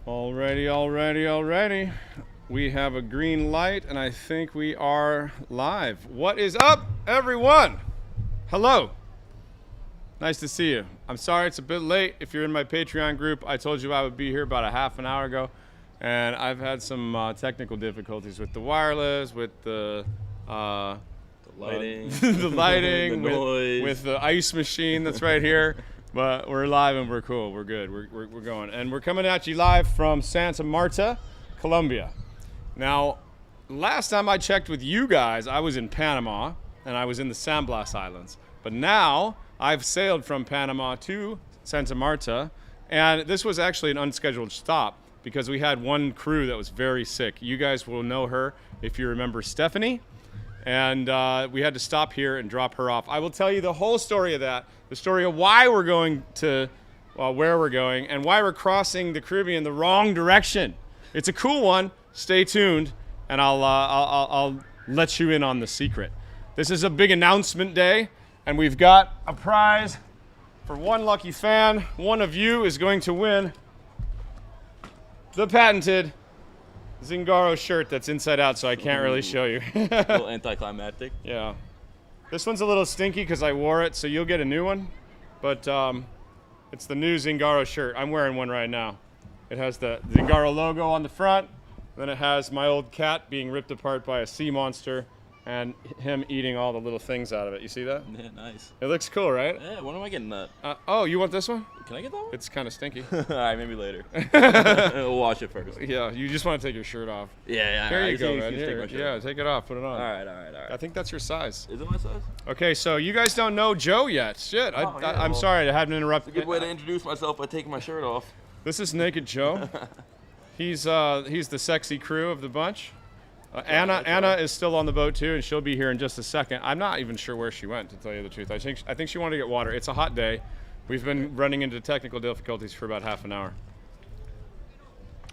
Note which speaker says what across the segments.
Speaker 1: Alrighty. We have a green light, and I think we are live. What is up, everyone? Hello. Nice to see you. I'm sorry it's a bit late. If you're in my Patreon group, I told you I would be here about a half an hour ago, and I've had some technical difficulties with the wireless, with the
Speaker 2: lighting,
Speaker 1: the lighting,
Speaker 2: the noise,
Speaker 1: with the ice machine that's right here. But we're live and we're cool. We're good. We're going. And we're coming at you live from Santa Marta, Colombia. Now, last time I checked with you guys, I was in Panama and I was in the San Blas Islands. But now I've sailed from Panama to Santa Marta, and this was actually an unscheduled stop because we had one crew that was very sick. You guys will know her if you remember Stephanie. And we had to stop here and drop her off. I will tell you the whole story of that, the story of why we're going to, where we're going, and why we're crossing the Caribbean the wrong direction. It's a cool one. Stay tuned, and I'll let you in on the secret. This is a big announcement day, and we've got a prize for one lucky fan. One of you is going to win the patented Zingaro shirt that's inside out, so I can't really show you.
Speaker 2: A little anticlimactic.
Speaker 1: Yeah. This one's a little stinky because I wore it, so you'll get a new one. But it's the new Zingaro shirt. I'm wearing one right now. It has the Zingaro logo on the front. Then it has my old cat being ripped apart by a sea monster and him eating all the little things out of it. You see that?
Speaker 2: Yeah, nice.
Speaker 1: It looks cool, right?
Speaker 2: Yeah, when am I getting that?
Speaker 1: Oh, you want this one?
Speaker 2: Can I get that one?
Speaker 1: It's kind of stinky.
Speaker 2: All right, maybe later. We'll wash it first.
Speaker 1: Yeah, you just want to take your shirt off.
Speaker 2: Yeah.
Speaker 1: Here
Speaker 2: right.
Speaker 1: you go,
Speaker 2: Take
Speaker 1: man. Here, yeah, take it off. Put it on.
Speaker 2: All right.
Speaker 1: I think that's your size.
Speaker 2: Is it my size?
Speaker 1: Okay, so you guys don't know Joe yet. Shit, I'm sorry I haven't interrupted.
Speaker 2: It's a good way to introduce myself by taking my shirt off.
Speaker 1: This is Naked Joe. He's the sexy crew of the bunch. Anna is still on the boat too, and she'll be here in just a second. I'm not even sure where she went, to tell you the truth. I think she wanted to get water. It's a hot day. We've been running into technical difficulties for about half an hour.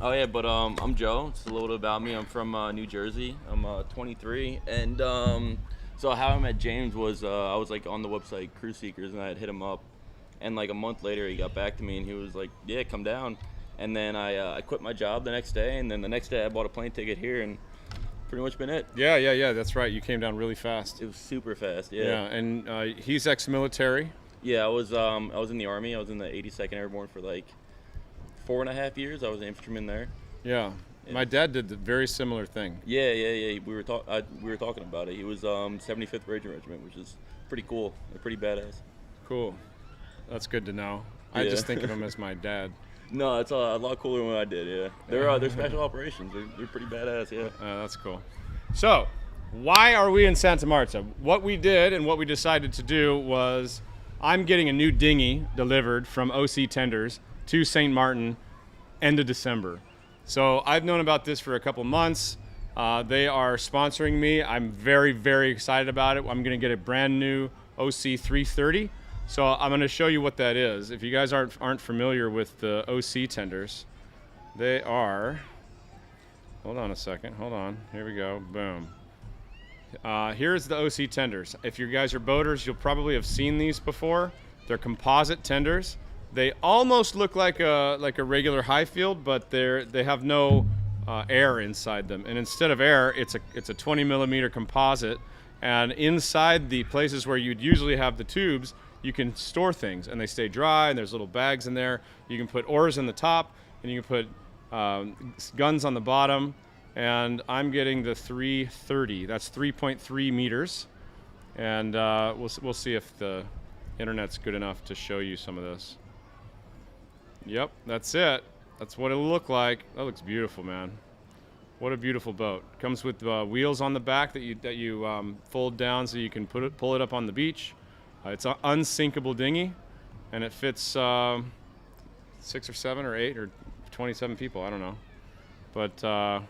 Speaker 2: Oh yeah, but I'm Joe. It's a little bit about me. I'm from New Jersey. I'm 23, and so how I met James was I was like on the website Cruise Seekers, and I had hit him up, and like a month later he got back to me, and he was like, "Yeah, come down." And then I quit my job the next day, and then the next day I bought a plane ticket here, and pretty much been it.
Speaker 1: Yeah, that's right. You came down really fast.
Speaker 2: It was super fast, yeah.
Speaker 1: Yeah, and he's ex-military.
Speaker 2: Yeah, I was in the Army. I was in the 82nd Airborne for like 4.5 years. I was an infantryman there.
Speaker 1: Yeah. My dad did the very similar thing.
Speaker 2: Yeah. We were talking about it. He was 75th Regiment, which is pretty cool. They're pretty badass.
Speaker 1: Cool. That's good to know.
Speaker 2: Yeah.
Speaker 1: I just think of him as my dad.
Speaker 2: No, it's a lot cooler than what I did. Yeah, they're special operations. They're pretty badass. Yeah.
Speaker 1: That's cool. So, why are we in Santa Marta? What we did and what we decided to do was, I'm getting a new dinghy delivered from OC Tenders to St. Martin end of December. So I've known about this for a couple months. They are sponsoring me. I'm very, very excited about it. I'm going to get a brand new OC 330. So I'm going to show you what that is. If you guys aren't familiar with the OC Tenders, they are, hold on a second, hold on, here we go, boom. Here's the OC Tenders. If you guys are boaters, you'll probably have seen these before. They're composite tenders. They almost look like a regular Highfield, but they have no air inside them. And instead of air, it's a 20 millimeter composite. And inside the places where you'd usually have the tubes, you can store things, and they stay dry, and there's little bags in there. You can put oars in the top, and you can put guns on the bottom. And I'm getting the 330. That's 3.3 meters. And we'll see if the internet's good enough to show you some of this. Yep, that's it. That's what it'll look like. That looks beautiful, man. What a beautiful boat. Comes with wheels on the back that you fold down so you can pull it up on the beach. It's an unsinkable dinghy, and it fits 6 or 7 or 8 or 27 people. I don't know, but I'm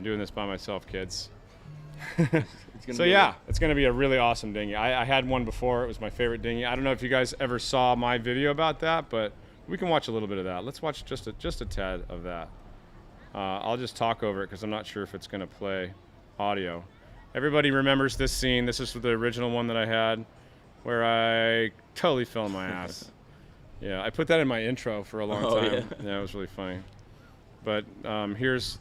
Speaker 1: doing this by myself, kids. So yeah, it's going to be a really awesome dinghy. I had one before. It was my favorite dinghy. I don't know if you guys ever saw my video about that, but we can watch a little bit of that. Let's watch just a tad of that. I'll just talk over it because I'm not sure if it's going to play audio. Everybody remembers this scene. This is the original one that I had where I totally fell on my ass. Yeah, I put that in my intro for a long
Speaker 2: Oh,
Speaker 1: time.
Speaker 2: yeah.
Speaker 1: Yeah, it was really funny. But here's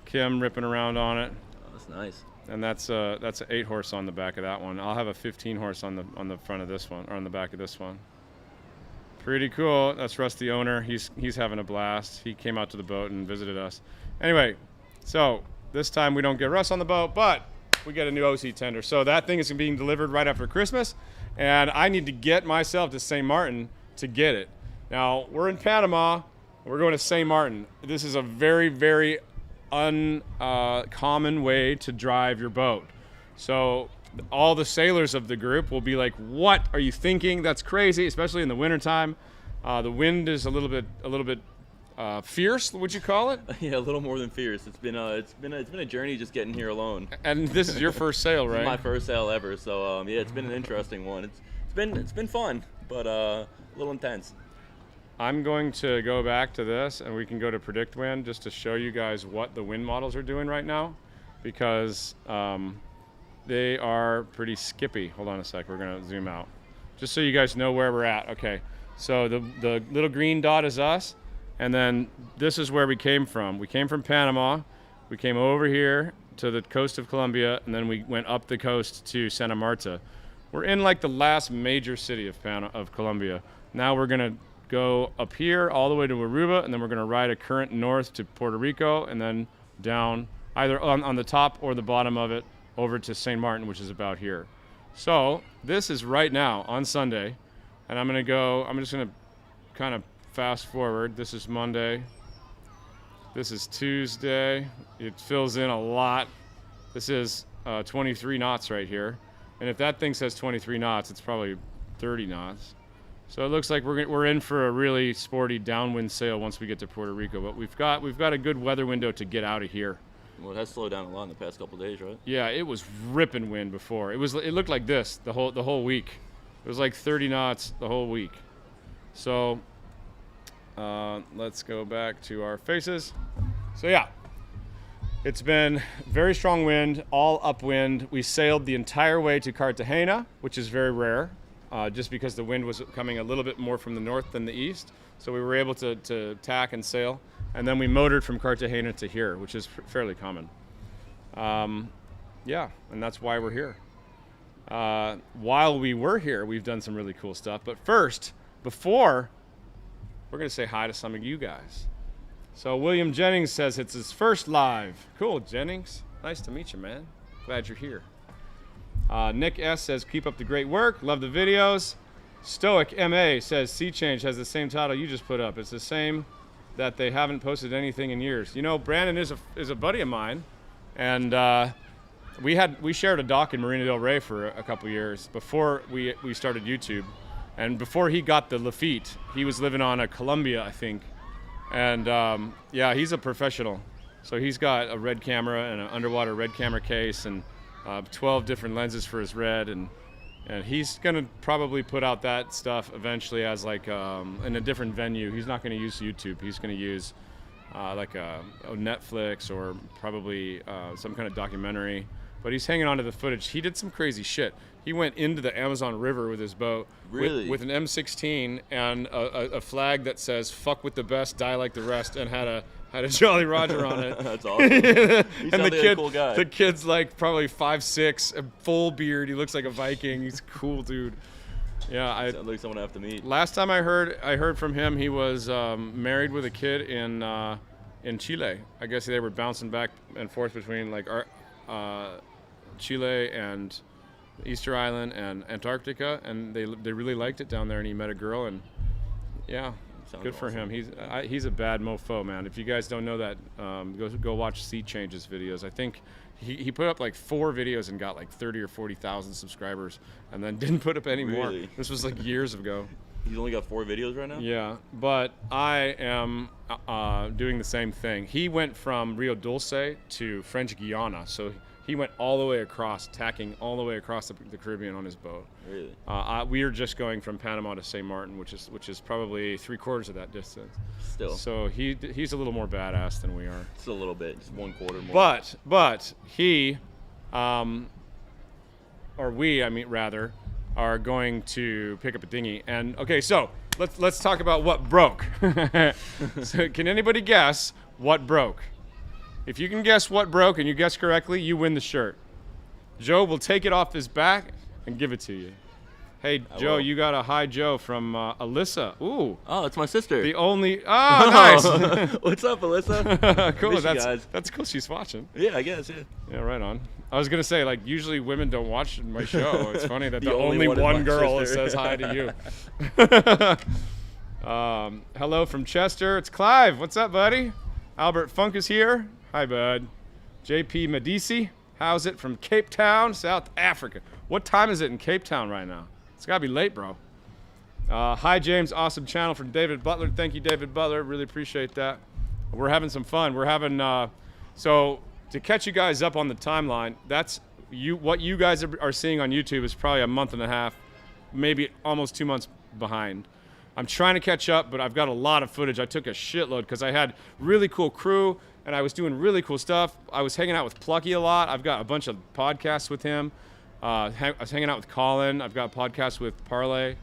Speaker 1: Kim ripping around on it,
Speaker 2: Oh, that's nice.
Speaker 1: and that's an 8-horse on the back of that one. I'll have a 15-horse on the front of this one, or on the back of this one. Pretty cool. That's Russ, the owner. He's having a blast. He came out to the boat and visited us. Anyway, so this time we don't get Russ on the boat, but we get a new OC tender. So that thing is being delivered right after Christmas, and I need to get myself to St. Martin to get it. Now, we're in Panama. We're going to St. Martin. This is a very, very uncommon way to drive your boat. So all the sailors of the group will be like, what are you thinking? That's crazy, especially in the wintertime. The wind is a little bit fierce, would you call it?
Speaker 2: Yeah, a little more than fierce. It's been a journey just getting here alone.
Speaker 1: And this is your first sail, right?
Speaker 2: This is my first sail ever, so yeah, it's been an interesting one. It's been fun, but a little intense.
Speaker 1: I'm going to go back to this, and we can go to Predict Wind just to show you guys what the wind models are doing right now, because they are pretty skippy. Hold on a sec. We're going to zoom out just so you guys know where we're at. Okay, so the little green dot is us, and then this is where we came from. We came from Panama. We came over here to the coast of Colombia, and then we went up the coast to Santa Marta. We're in like the last major city of Colombia. Now we're going to go up here all the way to Aruba, and then we're going to ride a current north to Puerto Rico, and then down either on the top or the bottom of it over to St. Martin, which is about here. So this is right now on Sunday, and I'm just going to kind of fast forward. This is Monday. This is Tuesday. It fills in a lot. This is 23 knots right here. And if that thing says 23 knots, it's probably 30 knots. So it looks like we're in for a really sporty downwind sail once we get to Puerto Rico. But we've got a good weather window to get out of here.
Speaker 2: Well, it has slowed down a lot in the past couple of days, right?
Speaker 1: Yeah, it was ripping wind before. It looked like this the whole week. It was like 30 knots the whole week. So let's go back to our faces. So yeah, it's been very strong wind, all upwind. We sailed the entire way to Cartagena, which is very rare. Just because the wind was coming a little bit more from the north than the east. So we were able to tack and sail. And then we motored from Cartagena to here, which is fairly common. Yeah, and that's why we're here. While we were here, we've done some really cool stuff. But first, we're going to say hi to some of you guys. So William Jennings says it's his first live. Cool, Jennings. Nice to meet you, man. Glad you're here. Nick S. says, keep up the great work. Love the videos. Stoic MA says, Sea Change has the same title you just put up. It's the same that they haven't posted anything in years. You know, Brandon is a buddy of mine. And we shared a dock in Marina Del Rey for a couple years before we started YouTube. And before he got the Lafitte, he was living on a Colombia, I think. And yeah, he's a professional. So he's got a red camera and an underwater red camera case and 12 different lenses for his red, and he's gonna probably put out that stuff eventually as like in a different venue. He's not gonna use YouTube. He's gonna use like a Netflix or probably some kind of documentary. But he's hanging on to the footage. He did some crazy shit. He went into the Amazon River with his boat with an M16 and a flag that says "Fuck with the best, die like the rest," and had a Jolly Roger on it.
Speaker 2: That's awesome. He
Speaker 1: And
Speaker 2: sounded like a cool guy.
Speaker 1: the kid's like probably 5'6", a full beard. He looks like a Viking. He's a cool dude. Yeah,
Speaker 2: Sounds like someone I have to meet.
Speaker 1: last time I heard from him, he was married with a kid in Chile. I guess they were bouncing back and forth between like Chile and Easter Island and Antarctica, and they really liked it down there. And he met a girl, and yeah.
Speaker 2: Sounds
Speaker 1: Good for
Speaker 2: awesome.
Speaker 1: him. He's a bad mofo, man. If you guys don't know that, go watch Sea Change's videos. I think he put up like 4 videos and got like 30 or 40,000 subscribers, and then didn't put up any more.
Speaker 2: Really?
Speaker 1: This was like years ago.
Speaker 2: He's only got 4 videos right now?
Speaker 1: Yeah, but I am doing the same thing. He went from Rio Dulce to French Guiana, so he went all the way across, tacking all the way across the Caribbean on his boat.
Speaker 2: Really?
Speaker 1: We are just going from Panama to St. Martin, which is probably 3/4 of that distance.
Speaker 2: Still.
Speaker 1: So he's a little more badass than we are.
Speaker 2: Just a little bit, just 1/4 more.
Speaker 1: But he, or we, I mean rather, are going to pick up a dinghy. And okay, so let's talk about what broke. So can anybody guess what broke? If you can guess what broke and you guess correctly, you win the shirt. Joe will take it off his back and give it to you. Hey, Joe, you got a hi, Joe, from Alyssa. Ooh.
Speaker 2: Oh, it's my sister.
Speaker 1: The only. Oh, nice.
Speaker 2: What's up, Alyssa?
Speaker 1: Cool.
Speaker 2: Guys.
Speaker 1: That's cool. She's watching.
Speaker 2: Yeah, I guess. Yeah.
Speaker 1: Yeah, right on. I was gonna say, like, usually women don't watch my show. It's funny that the only
Speaker 2: one
Speaker 1: one girl says hi to you. Hello from Chester. It's Clive. What's up, buddy? Albert Funk is here. Hi, bud. JP Medici. How's it from Cape Town, South Africa? What time is it in Cape Town right now? It's gotta be late, bro. Hi, James. Awesome channel from David Butler. Thank you, David Butler. Really appreciate that. We're having some fun. We're having so to catch you guys up on the timeline. That's what you guys are seeing on YouTube is probably a month and a half, maybe almost 2 months behind. I'm trying to catch up, but I've got a lot of footage. I took a shitload because I had really cool crew and I was doing really cool stuff. I was hanging out with Plucky a lot. I've got a bunch of podcasts with him. I was hanging out with Colin. I've got podcasts with Parlay.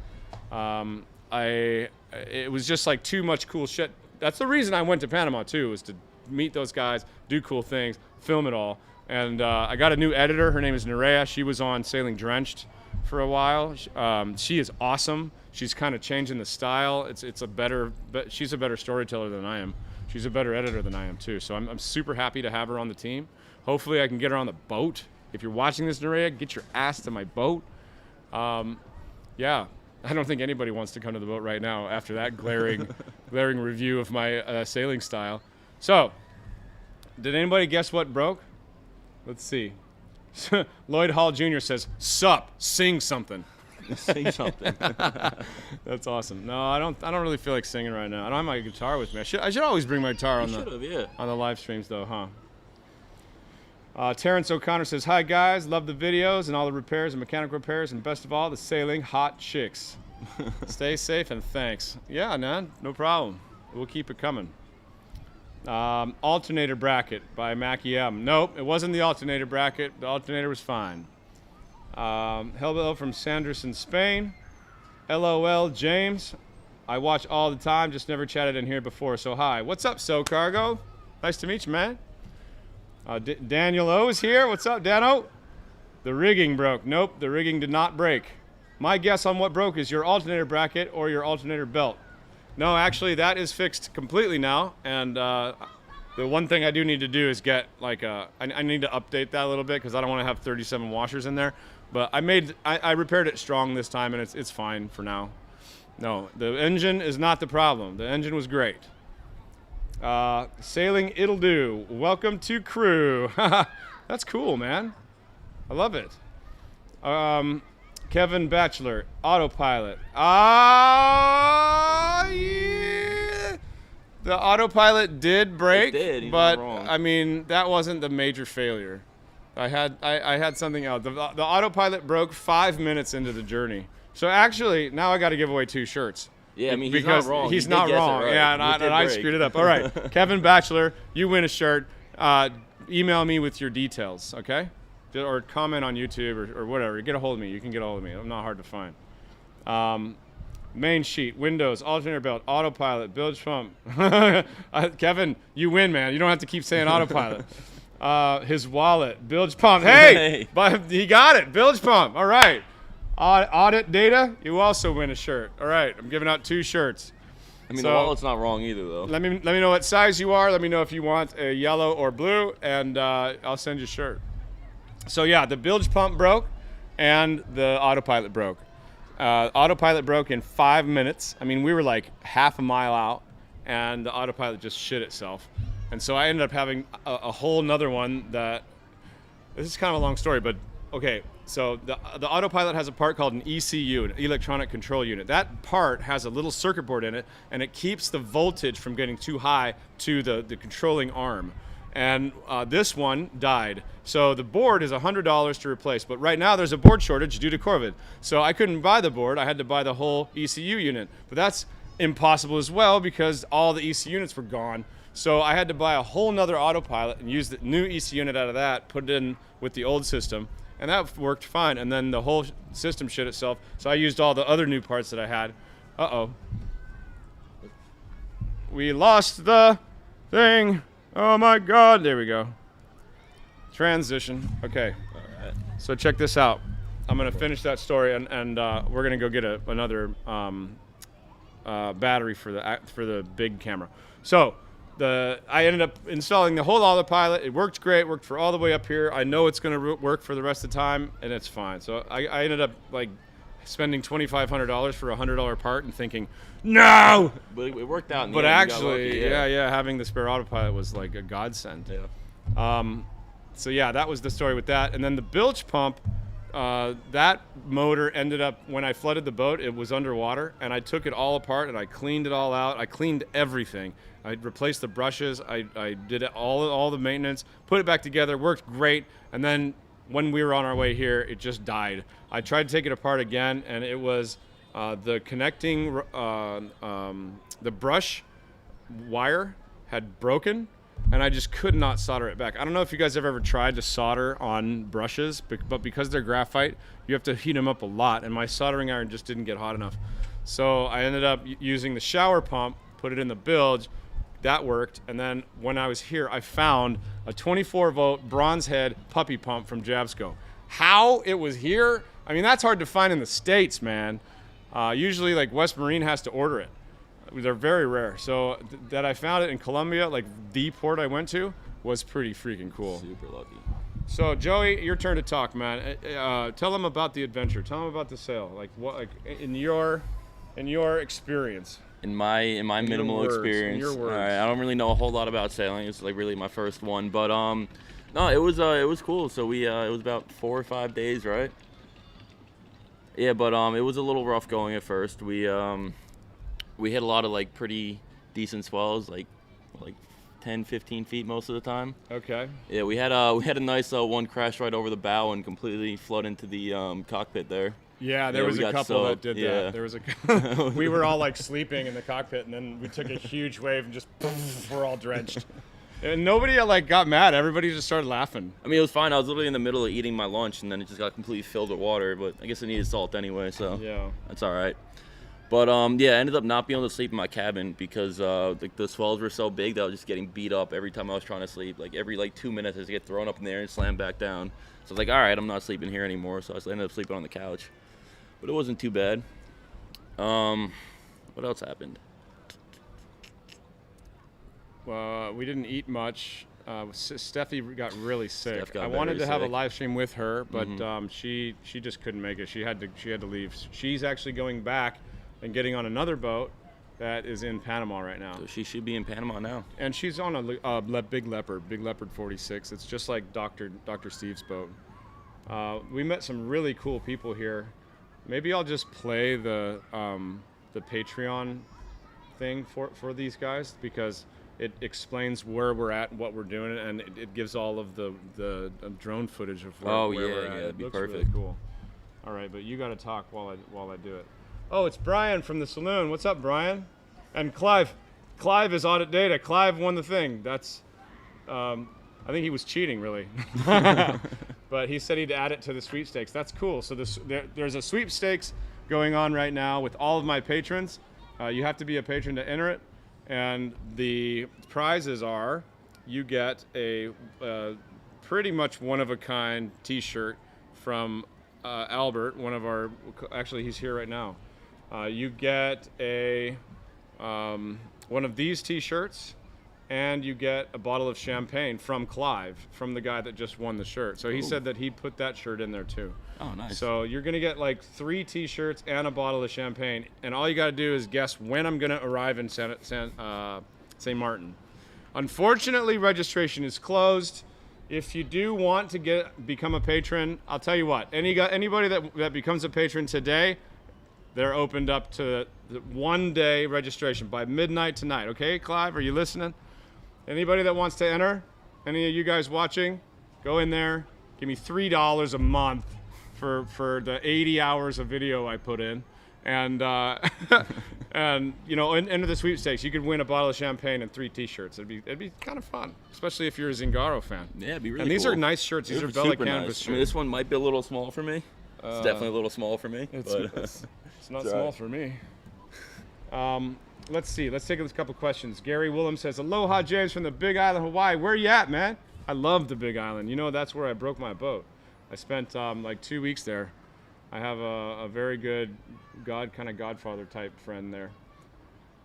Speaker 1: It was just like too much cool shit. That's the reason I went to Panama too, was to meet those guys, do cool things, film it all. And I got a new editor. Her name is Nerea. She was on Sailing Drenched for a while. She is awesome. She's kind of changing the style. She's a better storyteller than I am. She's a better editor than I am too. So I'm super happy to have her on the team. Hopefully I can get her on the boat. If you're watching this, Nerea, get your ass to my boat. Yeah, I don't think anybody wants to come to the boat right now after that glaring review of my sailing style. So, did anybody guess what broke? Let's see. Lloyd Hall Jr. says, "Sup, sing something."
Speaker 2: Sing something.
Speaker 1: That's awesome. No, I don't really feel like singing right now. I don't have my guitar with me. I should always bring my guitar on the live streams though, huh? Terrence O'Connor says, "Hi guys, love the videos and all the repairs and mechanical repairs, and best of all, the sailing hot chicks. Stay safe and thanks." Yeah, man, no problem. We'll keep it coming. Alternator bracket by Mackie M. Nope, it wasn't the alternator bracket. The alternator was fine. Hello from Sanderson, Spain. LOL, James. I watch all the time, just never chatted in here before, so hi. What's up, So Cargo? Nice to meet you, man. Daniel O is here. What's up, Dano? The rigging broke. Nope, the rigging did not break. My guess on what broke is your alternator bracket or your alternator belt. No, actually, that is fixed completely now. And the one thing I do need to do is get like I need to update that a little bit because I don't want to have 37 washers in there. But I repaired it strong this time, and it's fine for now. No, the engine is not the problem. The engine was great. Sailing it'll do. Welcome to crew. That's cool, man. I love it. Kevin Batchelor, autopilot. Yeah. The autopilot did break, but I mean that wasn't the major failure. I had something else. The autopilot broke 5 minutes into the journey. So actually, now I got to give away 2 shirts.
Speaker 2: Yeah, I mean, he's
Speaker 1: because
Speaker 2: not wrong.
Speaker 1: He's not wrong. Right. Yeah, and I screwed it up. All right, Kevin Batchelor, you win a shirt. Email me with your details, okay? Or comment on YouTube or whatever. Get a hold of me. You can get a hold of me. I'm not hard to find. Main sheet, windows, alternator belt, autopilot, bilge pump. Kevin, you win, man. You don't have to keep saying autopilot. His wallet, bilge pump. Hey, but he got it. Bilge pump. All right. Audit data, you also win a shirt. All right, I'm giving out 2 shirts.
Speaker 2: I mean, the wallet's not wrong either, though.
Speaker 1: Let me know what size you are. Let me know if you want a yellow or blue, and I'll send you a shirt. So yeah, the bilge pump broke, and the autopilot broke. Autopilot broke in 5 minutes. I mean, we were like half a mile out, and the autopilot just shit itself. And so I ended up having a whole nother one that. This is kind of a long story, but okay. So the autopilot has a part called an ECU, an electronic control unit. That part has a little circuit board in it, and it keeps the voltage from getting too high to the controlling arm. And this one died. So the board is $100 to replace, but right now there's a board shortage due to COVID. So I couldn't buy the board. I had to buy the whole ECU unit. But that's impossible as well because all the ECU units were gone. So I had to buy a whole nother autopilot and use the new ECU unit out of that, put it in with the old system. And that worked fine. And then the whole system shit itself. So I used all the other new parts that I had. Uh-oh. we lost the thing. Oh my God. There we go. Transition. Okay.
Speaker 2: All right.
Speaker 1: So check this out. I'm gonna finish that story, and we're gonna go get another battery for the big camera. So I ended up installing the whole autopilot. It worked great. Worked for all the way up here. I know it's gonna work for the rest of the time, and it's fine. So I ended up like spending $2,500 for a $100 part and thinking, no.
Speaker 2: But it worked out.
Speaker 1: But actually, yeah, having the spare autopilot was like a godsend.
Speaker 2: Yeah.
Speaker 1: So yeah, that was the story with that. And then the bilge pump, that motor ended up, when I flooded the boat, it was underwater, and I took it all apart and I cleaned it all out. I cleaned everything. I replaced the brushes. I did all the maintenance, put it back together, worked great. And then when we were on our way here, it just died. I tried to take it apart again, and it was the connecting, the brush wire had broken, and I just could not solder it back. I don't know if you guys have ever tried to solder on brushes, but because they're graphite, you have to heat them up a lot, and my soldering iron just didn't get hot enough. So I ended up using the shower pump, put it in the bilge. That worked. And then when I was here, I found a 24-volt bronze head puppy pump from Jabsco. How it was here? I mean, that's hard to find in the States, man. Usually, like, West Marine has to order it. They're very rare. So that I found it in Colombia, like the port I went to, was pretty freaking cool.
Speaker 2: Super lucky.
Speaker 1: So Joey, your turn to talk, man. Tell them about the adventure. Tell them about the sail. Like what, like in your experience.
Speaker 2: In my minimal
Speaker 1: words,
Speaker 2: experience,
Speaker 1: in your words.
Speaker 2: all right, I don't really know a whole lot about sailing. It's like really my first one, but no, it was cool. So we it was about 4 or 5 days, right? Yeah, but it was a little rough going at first. We hit a lot of like pretty decent swells, like 10, 15 feet most of the time.
Speaker 1: Okay.
Speaker 2: Yeah, we had a nice one crash right over the bow and completely flood into the cockpit there.
Speaker 1: Yeah, there was a couple that did that. There was a we were all like sleeping in the cockpit, and then we took a huge wave and just poof, we're all drenched. And nobody like got mad. Everybody just started laughing.
Speaker 2: I mean, it was fine. I was literally in the middle of eating my lunch, and then it just got completely filled with water. But I guess it needed salt anyway, so
Speaker 1: yeah,
Speaker 2: that's all right. But yeah, I ended up not being able to sleep in my cabin because the swells were so big that I was just getting beat up every time I was trying to sleep. Like every 2 minutes, I just get thrown up in the air and slammed back down. So I was like, all right, I'm not sleeping here anymore. So I ended up sleeping on the couch. But it wasn't too bad. What else happened?
Speaker 1: We didn't eat much. Steffi got really sick. I
Speaker 2: got
Speaker 1: wanted to
Speaker 2: very
Speaker 1: have a
Speaker 2: sick.
Speaker 1: live stream with her, but she just couldn't make it. She had to leave. She's actually going back and getting on another boat that is in Panama right now.
Speaker 2: So she should be in Panama now.
Speaker 1: And she's on a Big Leopard 46. It's just like Dr. Steve's boat. We met some really cool people here. Maybe I'll just play the Patreon thing for these guys, because it explains where we're at and what we're doing, and it gives all of the drone footage of where we're at.
Speaker 2: That'd be
Speaker 1: It looks
Speaker 2: perfect.
Speaker 1: really cool. All right, but you got to talk while I do it. Oh, it's Brian from the saloon. What's up, Brian? And Clive is audit data. Clive won the thing. That's I think he was cheating, really. But he said he'd add it to the sweepstakes. That's cool. So there's a sweepstakes going on right now with all of my patrons. You have to be a patron to enter it. And the prizes are, you get a pretty much one-of-a-kind T-shirt from Albert, actually he's here right now. You get one of these T-shirts, and you get a bottle of champagne from Clive, from the guy that just won the shirt. So he said that he'd put that shirt in there too.
Speaker 2: Oh, nice.
Speaker 1: So you're gonna get like 3 T-shirts and a bottle of champagne, and all you gotta do is guess when I'm gonna arrive in St. Maarten. Unfortunately, registration is closed. If you do want to become a patron, I'll tell you what. Anybody that becomes a patron today, they're opened up to the 1-day registration by midnight tonight. Okay, Clive, are you listening? Anybody that wants to enter, any of you guys watching, go in there. Give me $3 a month for the 80 hours of video I put in, and and enter the sweepstakes. You could win a bottle of champagne and 3 T-shirts. It'd be kind of fun, especially if you're a Zingaro fan.
Speaker 2: Yeah, it'd be really
Speaker 1: And these
Speaker 2: cool.
Speaker 1: are nice shirts. These are Bella
Speaker 2: super
Speaker 1: canvas
Speaker 2: nice.
Speaker 1: shirts.
Speaker 2: I mean, this one might be a little small for me. It's definitely a little small for me.
Speaker 1: It's
Speaker 2: but
Speaker 1: not
Speaker 2: it's
Speaker 1: small
Speaker 2: all right.
Speaker 1: for me. let's see. Let's take a couple questions. Gary Willem says, "Aloha, James from the Big Island, Hawaii. Where you at, man?" I love the Big Island. You know, that's where I broke my boat. I spent like 2 weeks there. I have a very good kind of godfather type friend there.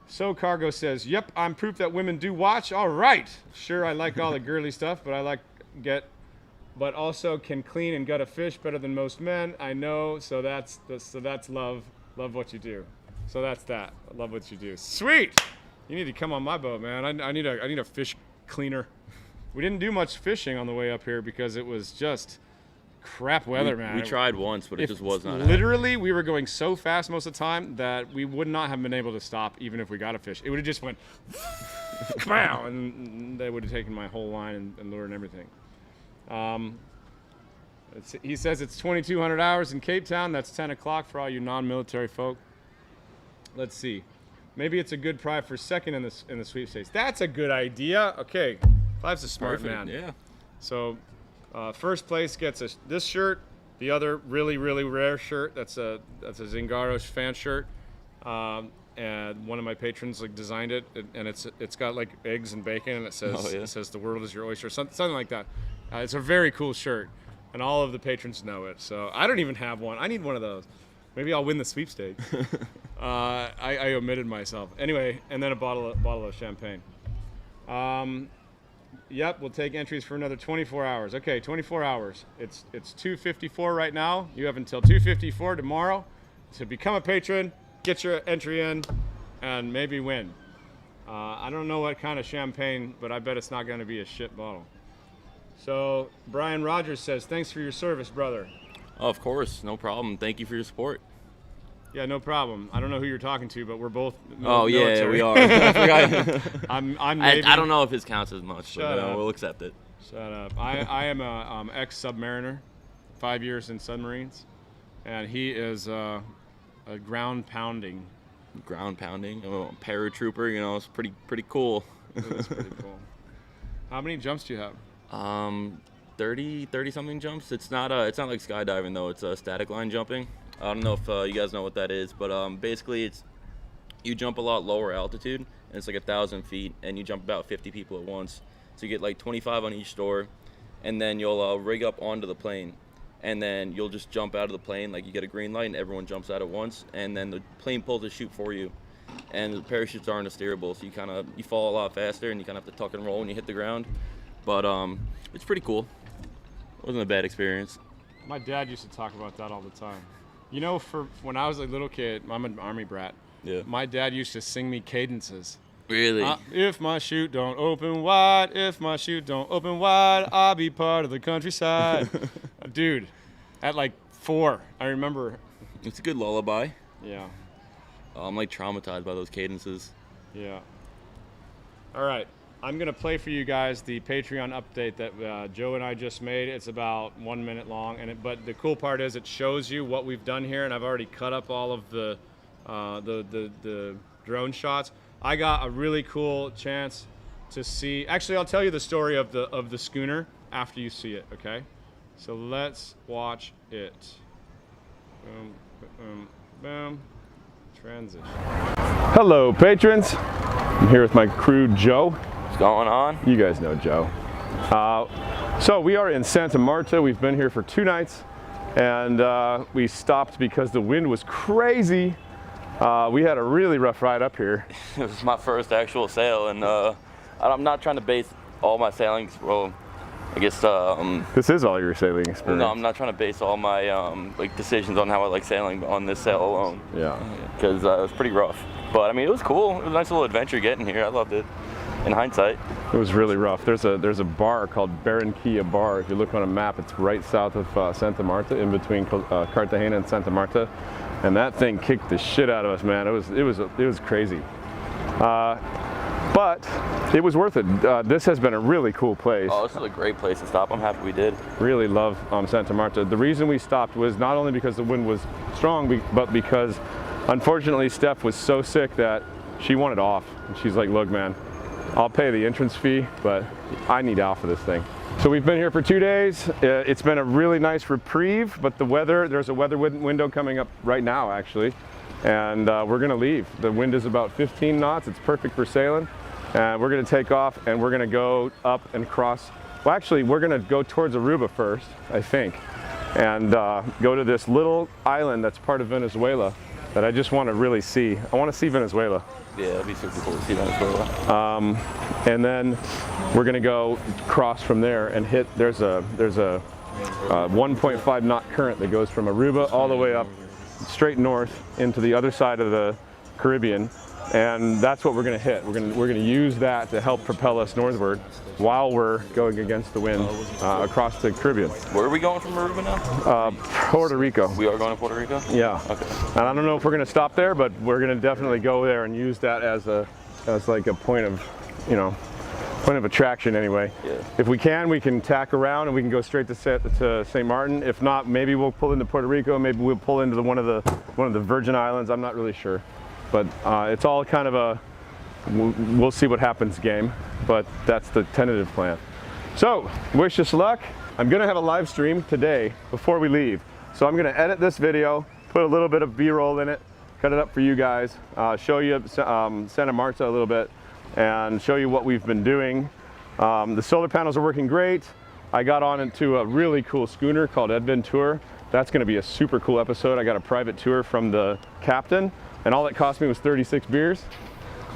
Speaker 1: So Cargo says, "Yep, I'm proof that women do watch." All right. Sure, I like all the girly stuff, but but also can clean and gut a fish better than most men. I know. So that's love. Love what you do. So that's that. I love what you do. Sweet. You need to come on my boat, man. I need a fish cleaner. We didn't do much fishing on the way up here because it was just crap weather, man.
Speaker 2: We tried once, but it just was not.
Speaker 1: Literally, we were going so fast most of the time that we would not have been able to stop even if we got a fish. It would have just went, wow, and they would have taken my whole line and lure and everything. He says it's 2,200 hours in Cape Town. That's 10 o'clock for all you non-military folk. Let's see. Maybe it's a good prize for second in the sweepstakes. That's a good idea. Okay, Clive's a smart man.
Speaker 2: Yeah.
Speaker 1: So first place gets this shirt. The other really, really rare shirt. That's a Zingaro fan shirt. And one of my patrons designed it, and it's got like eggs and bacon, and it says "The world is your oyster," something like that. It's a very cool shirt, and all of the patrons know it. So I don't even have one. I need one of those. Maybe I'll win the sweepstakes. I omitted myself. Anyway, and then a bottle of champagne. Yep, we'll take entries for another 24 hours. Okay, 24 hours. It's 2:54 right now. You have until 2:54 tomorrow to become a patron, get your entry in, and maybe win. I don't know what kind of champagne, but I bet it's not going to be a shit bottle. So Brian Rogers says, "Thanks for your service, brother."
Speaker 2: Oh, of course, no problem. Thank you for your support.
Speaker 1: Yeah, no problem. I don't know who you're talking to, but we're both
Speaker 2: military. Yeah, we are. I forgot.
Speaker 1: I'm Navy.
Speaker 2: I don't know if his counts as much,
Speaker 1: Shut
Speaker 2: but
Speaker 1: up.
Speaker 2: we'll accept it.
Speaker 1: Shut up. I am a ex-submariner, 5 years in submarines, and he is a ground pounding.
Speaker 2: Ground pounding. I'm a paratrooper. You know, it's pretty cool.
Speaker 1: It is pretty cool. How many jumps do you have?
Speaker 2: 30 something jumps. It's not like skydiving though. It's static line jumping. I don't know if you guys know what that is, but basically you jump a lot lower altitude, and it's like 1,000 feet, and you jump about 50 people at once. So you get like 25 on each door, and then you'll rig up onto the plane, and then you'll just jump out of the plane. Like you get a green light, and everyone jumps out at once, and then the plane pulls the chute for you, and the parachutes aren't steerable, so you fall a lot faster, and you kind of have to tuck and roll when you hit the ground. But it's pretty cool. It wasn't a bad experience.
Speaker 1: My dad used to talk about that all the time. You know, for when I was a little kid, I'm an Army brat.
Speaker 2: Yeah.
Speaker 1: My dad used to sing me cadences.
Speaker 2: Really?
Speaker 1: If my chute don't open wide, if my chute don't open wide, I'll be part of the countryside. Dude, at like 4, I remember.
Speaker 2: It's a good lullaby.
Speaker 1: Yeah.
Speaker 2: I'm like traumatized by those cadences.
Speaker 1: Yeah. All right. I'm going to play for you guys the Patreon update that Joe and I just made. It's about 1 minute long, but the cool part is it shows you what we've done here, and I've already cut up all of the drone shots. I got a really cool chance to see. Actually, I'll tell you the story of the schooner after you see it. Okay, so let's watch it. Boom, boom, boom. Transition. Hello, patrons. I'm here with my crew, Joe.
Speaker 2: What's going on?
Speaker 1: You guys know Joe. So we are in Santa Marta. We've been here for 2 nights, and we stopped because the wind was crazy. We had a really rough ride up here.
Speaker 2: It was my first actual sail, and I'm not trying to base all my sailing. Well, I guess
Speaker 1: this is all your sailing experience.
Speaker 2: No, I'm not trying to base all my like decisions on how I like sailing on this sail alone.
Speaker 1: Yeah.
Speaker 2: Because it was pretty rough, but I mean it was cool. It was a nice little adventure getting here. I loved it. In hindsight,
Speaker 1: it was really rough. There's a bar called Barranquilla Bar. If you look on a map, it's right south of Santa Marta, in between Cartagena and Santa Marta, and that thing kicked the shit out of us, man. It was crazy, but it was worth it. This has been a really cool place.
Speaker 2: Oh, this is a great place to stop. I'm happy we did.
Speaker 1: Really love Santa Marta. The reason we stopped was not only because the wind was strong, but because unfortunately Steph was so sick that she wanted off. And she's like, "Look, man, I'll pay the entrance fee, but I need out for this thing." So we've been here for 2 days. It's been a really nice reprieve, but there's a weather window coming up right now, actually. and we're gonna leave. The wind is about 15 knots. It's perfect for sailing. And we're gonna take off and we're gonna go up and cross. Well, actually, we're gonna go towards Aruba first, I think, and go to this little island that's part of Venezuela that I just want to really see. I want to see Venezuela.
Speaker 2: Yeah, it'll be super cool to see Venezuela.
Speaker 1: And then we're gonna go cross from there and hit. There's a 1.5 knot current that goes from Aruba all the way up straight north into the other side of the Caribbean. And that's what we're going to hit. We're going to use that to help propel us northward while we're going against the wind across the Caribbean.
Speaker 2: Where are we going from Aruba now?
Speaker 1: Puerto Rico.
Speaker 2: We are going to Puerto Rico?
Speaker 1: Yeah.
Speaker 2: Okay.
Speaker 1: And I don't know if we're going to stop there, but we're going to definitely go there and use that as like a point of, point of attraction anyway.
Speaker 2: Yeah.
Speaker 1: If we can tack around and we can go straight to St. Martin. If not, maybe we'll pull into Puerto Rico. Maybe we'll pull into one of the Virgin Islands. I'm not really sure. But it's all kind of we'll see what happens game, but that's the tentative plan. So, wish us luck. I'm gonna have a live stream today before we leave. So I'm gonna edit this video, put a little bit of B-roll in it, cut it up for you guys, show you Santa Marta a little bit, and show you what we've been doing. The solar panels are working great. I got on into a really cool schooner called Adventure. That's gonna be a super cool episode. I got a private tour from the captain. And all it cost me was 36 beers.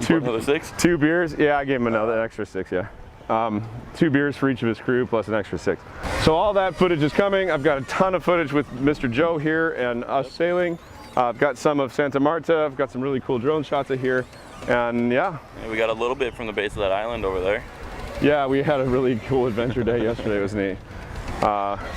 Speaker 2: Another 6?
Speaker 1: 2 beers. Yeah, I gave him another extra 6, yeah. 2 beers for each of his crew plus an extra 6. So all that footage is coming. I've got a ton of footage with Mr. Joe here and us sailing. I've got some of Santa Marta. I've got some really cool drone shots of here. And yeah.
Speaker 2: We got a little bit from the base of that island over there.
Speaker 1: Yeah, we had a really cool adventure day yesterday. It was neat.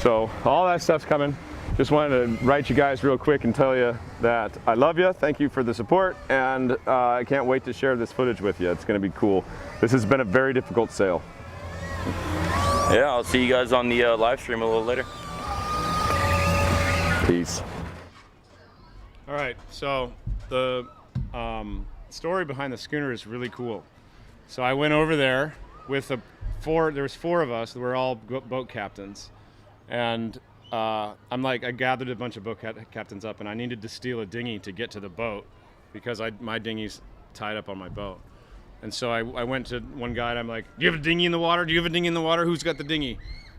Speaker 1: So all that stuff's coming. Just wanted to write you guys real quick and tell you that I love you. Thank you for the support, and I can't wait to share this footage with you. It's going to be cool. This has been a very difficult sail.
Speaker 2: Yeah, I'll see you guys on the live stream a little later.
Speaker 1: Peace.
Speaker 3: All right, so the story behind the schooner is really cool. So I went over there with there was 4 of us. We're all boat captains, and I gathered a bunch of boat captains up, and I needed to steal a dinghy to get to the boat because my dinghy's tied up on my boat. And so I went to one guy and I'm like, do you have a dinghy in the water? Do you have a dinghy in the water? Who's got the dinghy?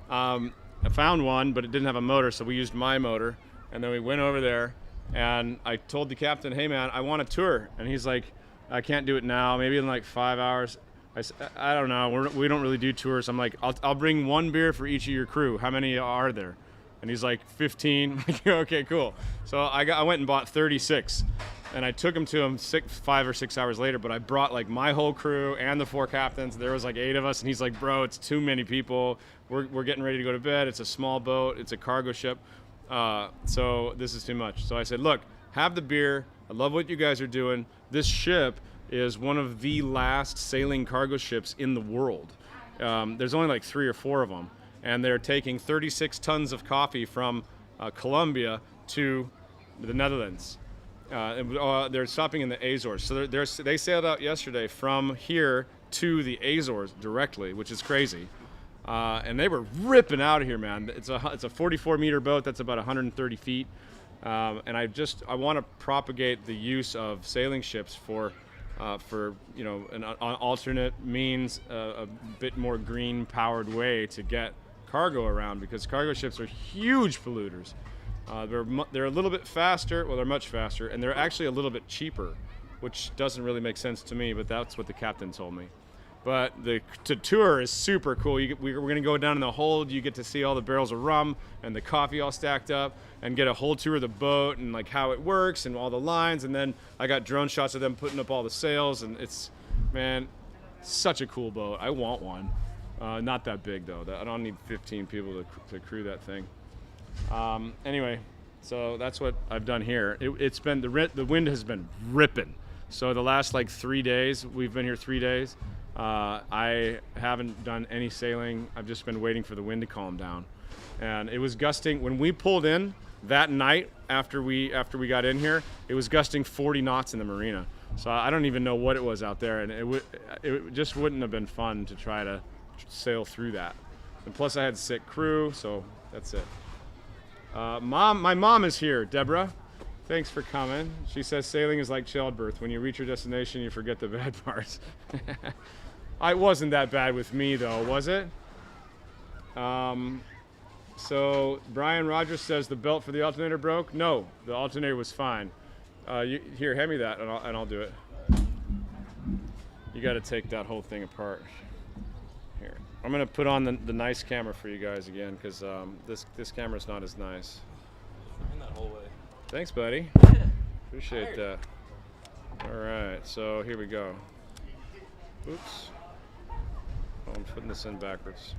Speaker 3: I found one, but it didn't have a motor, so we used my motor. And then we went over there, and I told the captain, hey man, I want a tour. And he's like, I can't do it now, maybe in like 5 hours. I said, I don't know, we don't really do tours. I'm like, I'll bring 1 beer for each of your crew. How many are there? And he's like, 15. Okay, cool. So I went and bought 36, and I took them to him 5 or 6 hours later. But I brought like my whole crew and the 4 captains. There was like 8 of us, and he's like, bro, it's too many people. We're getting ready to go to bed. It's a small boat. It's a cargo ship. So this is too much. So I said, look, have the beer. I love what you guys are doing. This ship is one of the last sailing cargo ships in the world. There's only like 3 or 4 of them. And they're taking 36 tons of coffee from Colombia to the Netherlands. They're stopping in the Azores. So they sailed out yesterday from here to the Azores directly, which is crazy. And they were ripping out of here, man. It's a 44-meter boat that's about 130 feet. And I want to propagate the use of sailing ships for an alternate means, a bit more green-powered way to get cargo around, because cargo ships are huge polluters. They're a little bit faster, well, they're much faster, and they're actually a little bit cheaper, which doesn't really make sense to me, but that's what the captain told me. But the tour is super cool. We're going to go down in the hold. You get to see all the barrels of rum and the coffee all stacked up, and get a whole tour of the boat and like how it works and all the lines. And then I got drone shots of them putting up all the sails, and it's, man, such a cool boat. I want one. Not that big though. I don't need 15 people to crew that thing. Anyway, so that's what I've done here. It's been the wind has been ripping. So the last like 3 days, we've been here 3 days. I haven't done any sailing. I've just been waiting for the wind to calm down. And it was gusting when we pulled in that night after we got in here. It was gusting 40 knots in the marina. So I don't even know what it was out there, and it just wouldn't have been fun to try to sail through that. And plus I had sick crew, so that's it. My mom is here, Deborah. Thanks for coming. She says sailing is like childbirth. When you reach your destination, you forget the bad parts. It wasn't that bad with me, though, was it? So Brian Rogers says the belt for the alternator broke. No, the alternator was fine. Here, hand me that, and I'll do it. You got to take that whole thing apart. Here, I'm gonna put on the nice camera for you guys again, because this camera's not as nice.
Speaker 2: In that whole way.
Speaker 3: Thanks, buddy. Appreciate that. All right, so here we go. Oops. Oh, I'm putting this in backwards.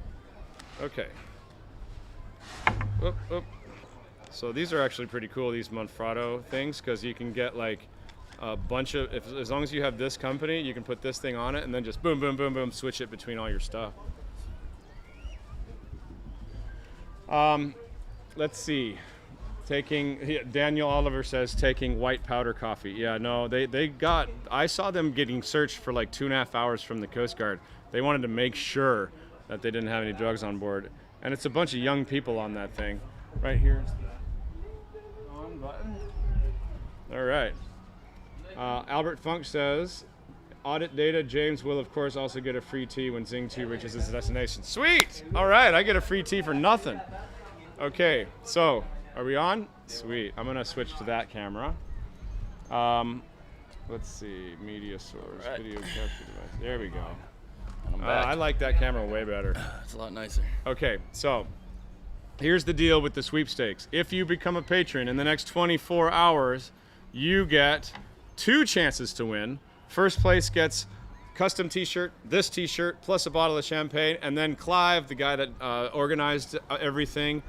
Speaker 3: Okay. Oop, oop. So these are actually pretty cool, these Manfrotto things, because you can get like a bunch of, as long as you have this company, you can put this thing on it and then just boom, boom, boom, boom, switch it between all your stuff. Let's see. Daniel Oliver says taking white powder coffee. Yeah, no, I saw them getting searched for like 2.5 hours from the Coast Guard. They wanted to make sure that they didn't have any drugs on board. And it's a bunch of young people on that thing. Right here is the on button. All right. Albert Funk says, audit data, James will of course also get a free tea when Zing 2 reaches its destination. Sweet! All right, I get a free tea for nothing. Okay, so are we on? Sweet. I'm gonna switch to that camera. Let's see, media source,
Speaker 2: right.
Speaker 3: Video capture device. There we go.
Speaker 2: I'm back.
Speaker 3: I like that camera way better.
Speaker 2: It's a lot nicer.
Speaker 3: Okay, so here's the deal with the sweepstakes. If you become a patron in the next 24 hours, you get 2 chances to win. First place gets custom t-shirt, this t-shirt, plus a bottle of champagne, and then Clive, the guy that organized everything,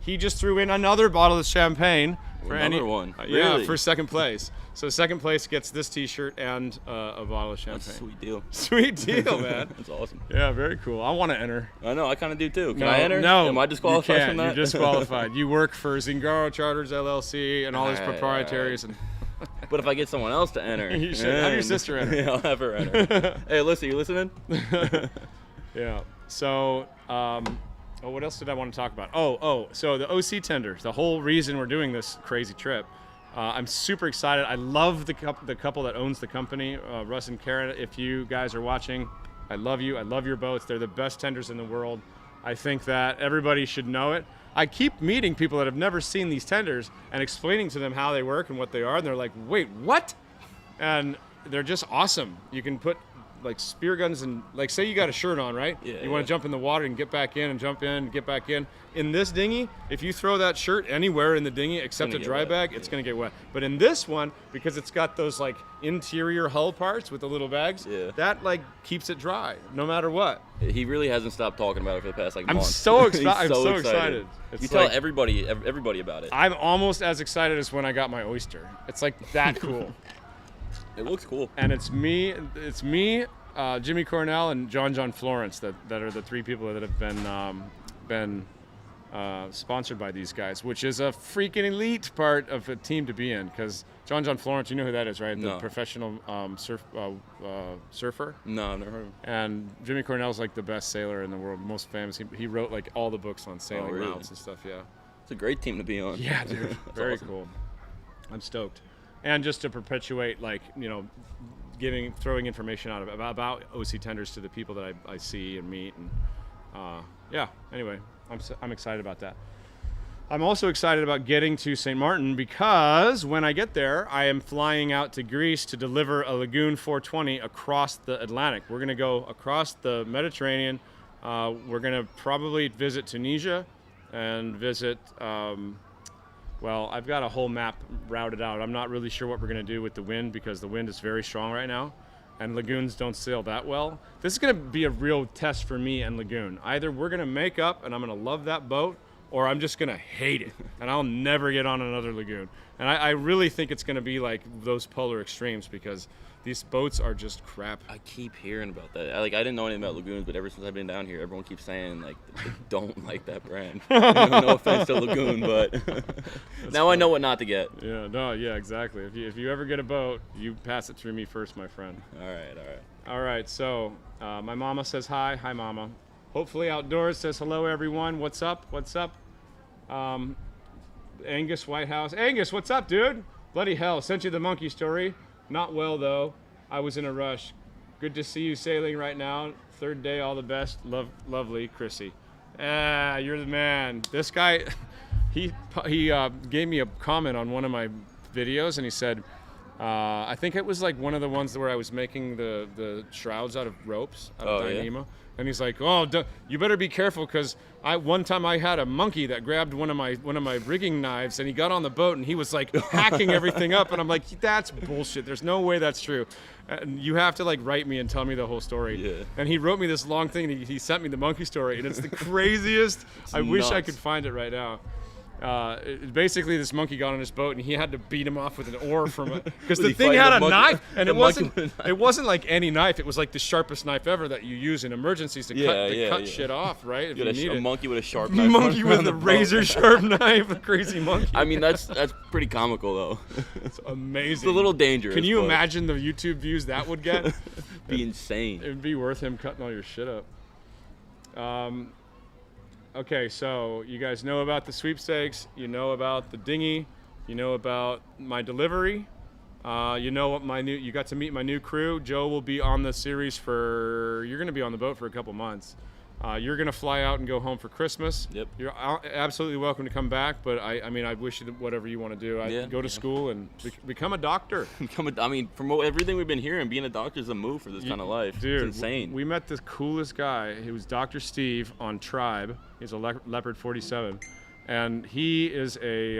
Speaker 3: he just threw in another bottle of champagne for
Speaker 2: Another one?
Speaker 3: Yeah,
Speaker 2: Really?
Speaker 3: for second place. So second place gets this t-shirt and a bottle of champagne.
Speaker 2: That's a sweet deal.
Speaker 3: Sweet deal, man.
Speaker 2: That's awesome.
Speaker 3: Yeah, very cool. I want to enter.
Speaker 2: I know, I kind of do too. Can I enter?
Speaker 3: No,
Speaker 2: Am I disqualified
Speaker 3: you can't.
Speaker 2: from that?
Speaker 3: You're disqualified. You work for Zingaro Charters LLC and all these
Speaker 2: All right,
Speaker 3: proprietaries.
Speaker 2: all right.
Speaker 3: And
Speaker 2: But if I get someone else to enter,
Speaker 3: You should. Have your sister enter.
Speaker 2: Yeah, I'll have her enter. Hey, Alyssa, you listening?
Speaker 3: Yeah. So, what else did I want to talk about? So the OC tenders, the whole reason we're doing this crazy trip. I'm super excited. I love the couple that owns the company, Russ and Karen. If you guys are watching, I love you. I love your boats. They're the best tenders in the world. I think that everybody should know it. I keep meeting people that have never seen these tenders and explaining to them how they work and what they are, and they're like, wait, what? And they're just awesome. You can put like spear guns and, like, say you got a shirt on, right?
Speaker 2: Yeah,
Speaker 3: you want to jump in the water and get back in and jump in and get back in. In this dinghy, if you throw that shirt anywhere in the dinghy except a
Speaker 2: Gonna get
Speaker 3: dry
Speaker 2: wet,
Speaker 3: bag, it's going to get wet. But in this one, because it's got those like interior hull parts with the little bags, that like keeps it dry no matter what.
Speaker 2: He really hasn't stopped talking about it for the past like month.
Speaker 3: I'm so
Speaker 2: He's
Speaker 3: excited.
Speaker 2: You tell everybody about it.
Speaker 3: I'm almost as excited as when I got my Oyster. It's like that cool.
Speaker 2: It looks cool.
Speaker 3: And it's me, Jimmy Cornell, and John Florence that are the 3 people that have been sponsored by these guys, which is a freaking elite part of a team to be in. Because John Florence, you know who that is, right?
Speaker 2: No.
Speaker 3: The professional surfer.
Speaker 2: No, I've never heard of him.
Speaker 3: And Jimmy Cornell's like the best sailor in the world, most famous. He wrote like all the books on sailing
Speaker 2: really?
Speaker 3: routes and stuff. Yeah.
Speaker 2: It's a great team to be on.
Speaker 3: Yeah, dude. Very
Speaker 2: awesome.
Speaker 3: cool. I'm stoked. And just to perpetuate, like, you know, throwing information out about OC tenders to the people that I see and meet, and yeah. Anyway, I'm excited about that. I'm also excited about getting to St. Maarten because when I get there, I am flying out to Greece to deliver a Lagoon 420 across the Atlantic. We're going to go across the Mediterranean. We're going to probably visit Tunisia and visit. Well, I've got a whole map routed out. I'm not really sure what we're going to do with the wind because the wind is very strong right now, and lagoons don't sail that well. This is going to be a real test for me and Lagoon. Either we're going to make up and I'm going to love that boat, or I'm just going to hate it, and I'll never get on another Lagoon. And I really think it's going to be like those polar extremes because these boats are just crap.
Speaker 2: I keep hearing about that. I didn't know anything about Lagoons, but ever since I've been down here, everyone keeps saying like they don't like that brand. No offense to Lagoon, but now I know what not to get.
Speaker 3: Yeah, exactly. If you ever get a boat, you pass it through me first, my friend. All right. So my mama says hi. Hi, mama. Hopefully Outdoors says hello, everyone. What's up? Angus Whitehouse. Angus, what's up, dude? Bloody hell, sent you the monkey story. Not well, though. I was in a rush. Good to see you sailing right now. Third day, all the best. Lovely, Chrissy. You're the man. This guy, he gave me a comment on one of my videos, and he said, I think it was like one of the ones where I was making the shrouds out of ropes, out of Dynamo. And he's like, "Oh, you better be careful, because one time I had a monkey that grabbed one of my rigging knives, and he got on the boat and he was like hacking everything up." And I'm like, "That's bullshit. There's no way that's true. And you have to like write me and tell me the whole story."
Speaker 2: Yeah.
Speaker 3: And he wrote me this long thing, and he sent me the monkey story, and it's the craziest. I wish I could find it right now. Basically, this monkey got on his boat, and he had to beat him off with an oar from it, because the thing had a knife, and it wasn't like any knife. It was like the sharpest knife ever that you use in emergencies to cut shit off, right? If you need
Speaker 2: a
Speaker 3: it.
Speaker 2: monkey with a sharp knife.
Speaker 3: Monkey with a razor sharp knife, a crazy monkey.
Speaker 2: I mean, that's pretty comical though.
Speaker 3: It's amazing.
Speaker 2: It's a little dangerous.
Speaker 3: Can you imagine the YouTube views that would get?
Speaker 2: Be insane.
Speaker 3: It would be worth him cutting all your shit up. Okay, so you guys know about the sweepstakes, you know about the dinghy, you know about my delivery, you know what you got to meet my new crew. Joe will be on the series you're going to be on the boat for a couple months. You're going to fly out and go home for Christmas.
Speaker 2: Yep.
Speaker 3: You're absolutely welcome to come back, but I mean, I wish you whatever you want to do. Go to school and become a doctor.
Speaker 2: I mean, from everything we've been hearing, being a doctor is a move for this kind of life.
Speaker 3: Dude,
Speaker 2: it's insane.
Speaker 3: We met the coolest guy. He was Dr. Steve on Tribe. He's a Leopard 47, and he is a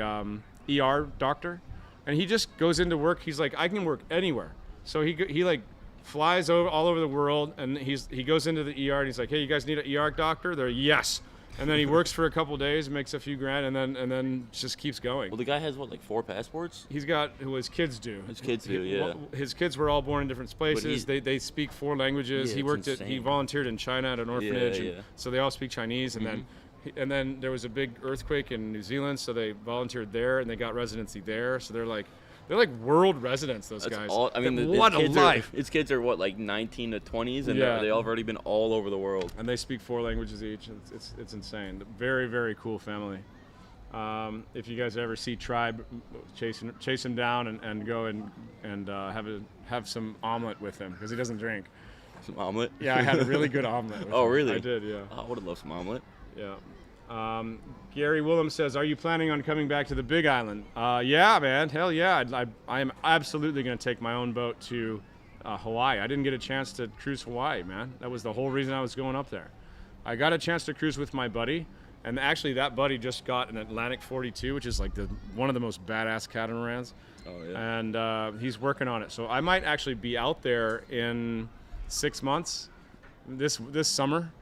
Speaker 3: ER doctor, and he just goes into work. He's like, I can work anywhere. So he like flies all over the world, and he goes into the ER, and he's like, hey, you guys need an ER doctor? They're yes. And then he works for a couple days, makes a few grand, and then just keeps going.
Speaker 2: Well, the guy has like 4 passports?
Speaker 3: He's got who his kids do.
Speaker 2: His kids do, yeah.
Speaker 3: His kids were all born in different places. They speak 4 languages.
Speaker 2: Yeah,
Speaker 3: He volunteered in China at an orphanage,
Speaker 2: Yeah.
Speaker 3: and so they all speak Chinese. And then there was a big earthquake in New Zealand, so they volunteered there, and they got residency there. So they're like world residents, those guys.
Speaker 2: I mean,
Speaker 3: what a life!
Speaker 2: His kids are what, like 19 to 20s, and they all have already been all over the world.
Speaker 3: And they speak 4 languages each. It's insane. Very, very cool family. If you guys ever see Tribe, chase him down and go and have some omelet with him, because he doesn't drink.
Speaker 2: Some omelet?
Speaker 3: Yeah, I had a really good omelet with
Speaker 2: Oh,
Speaker 3: him.
Speaker 2: I
Speaker 3: did, yeah.
Speaker 2: I would have loved some omelet.
Speaker 3: Yeah. Gary Willem says, are you planning on coming back to the Big Island? Yeah, man. Hell yeah. I am absolutely going to take my own boat to Hawaii. I didn't get a chance to cruise Hawaii, man. That was the whole reason I was going up there. I got a chance to cruise with my buddy, and actually that buddy just got an Atlantic 42, which is like one of the most badass catamarans.
Speaker 2: Oh, yeah.
Speaker 3: And he's working on it. So I might actually be out there in 6 months this summer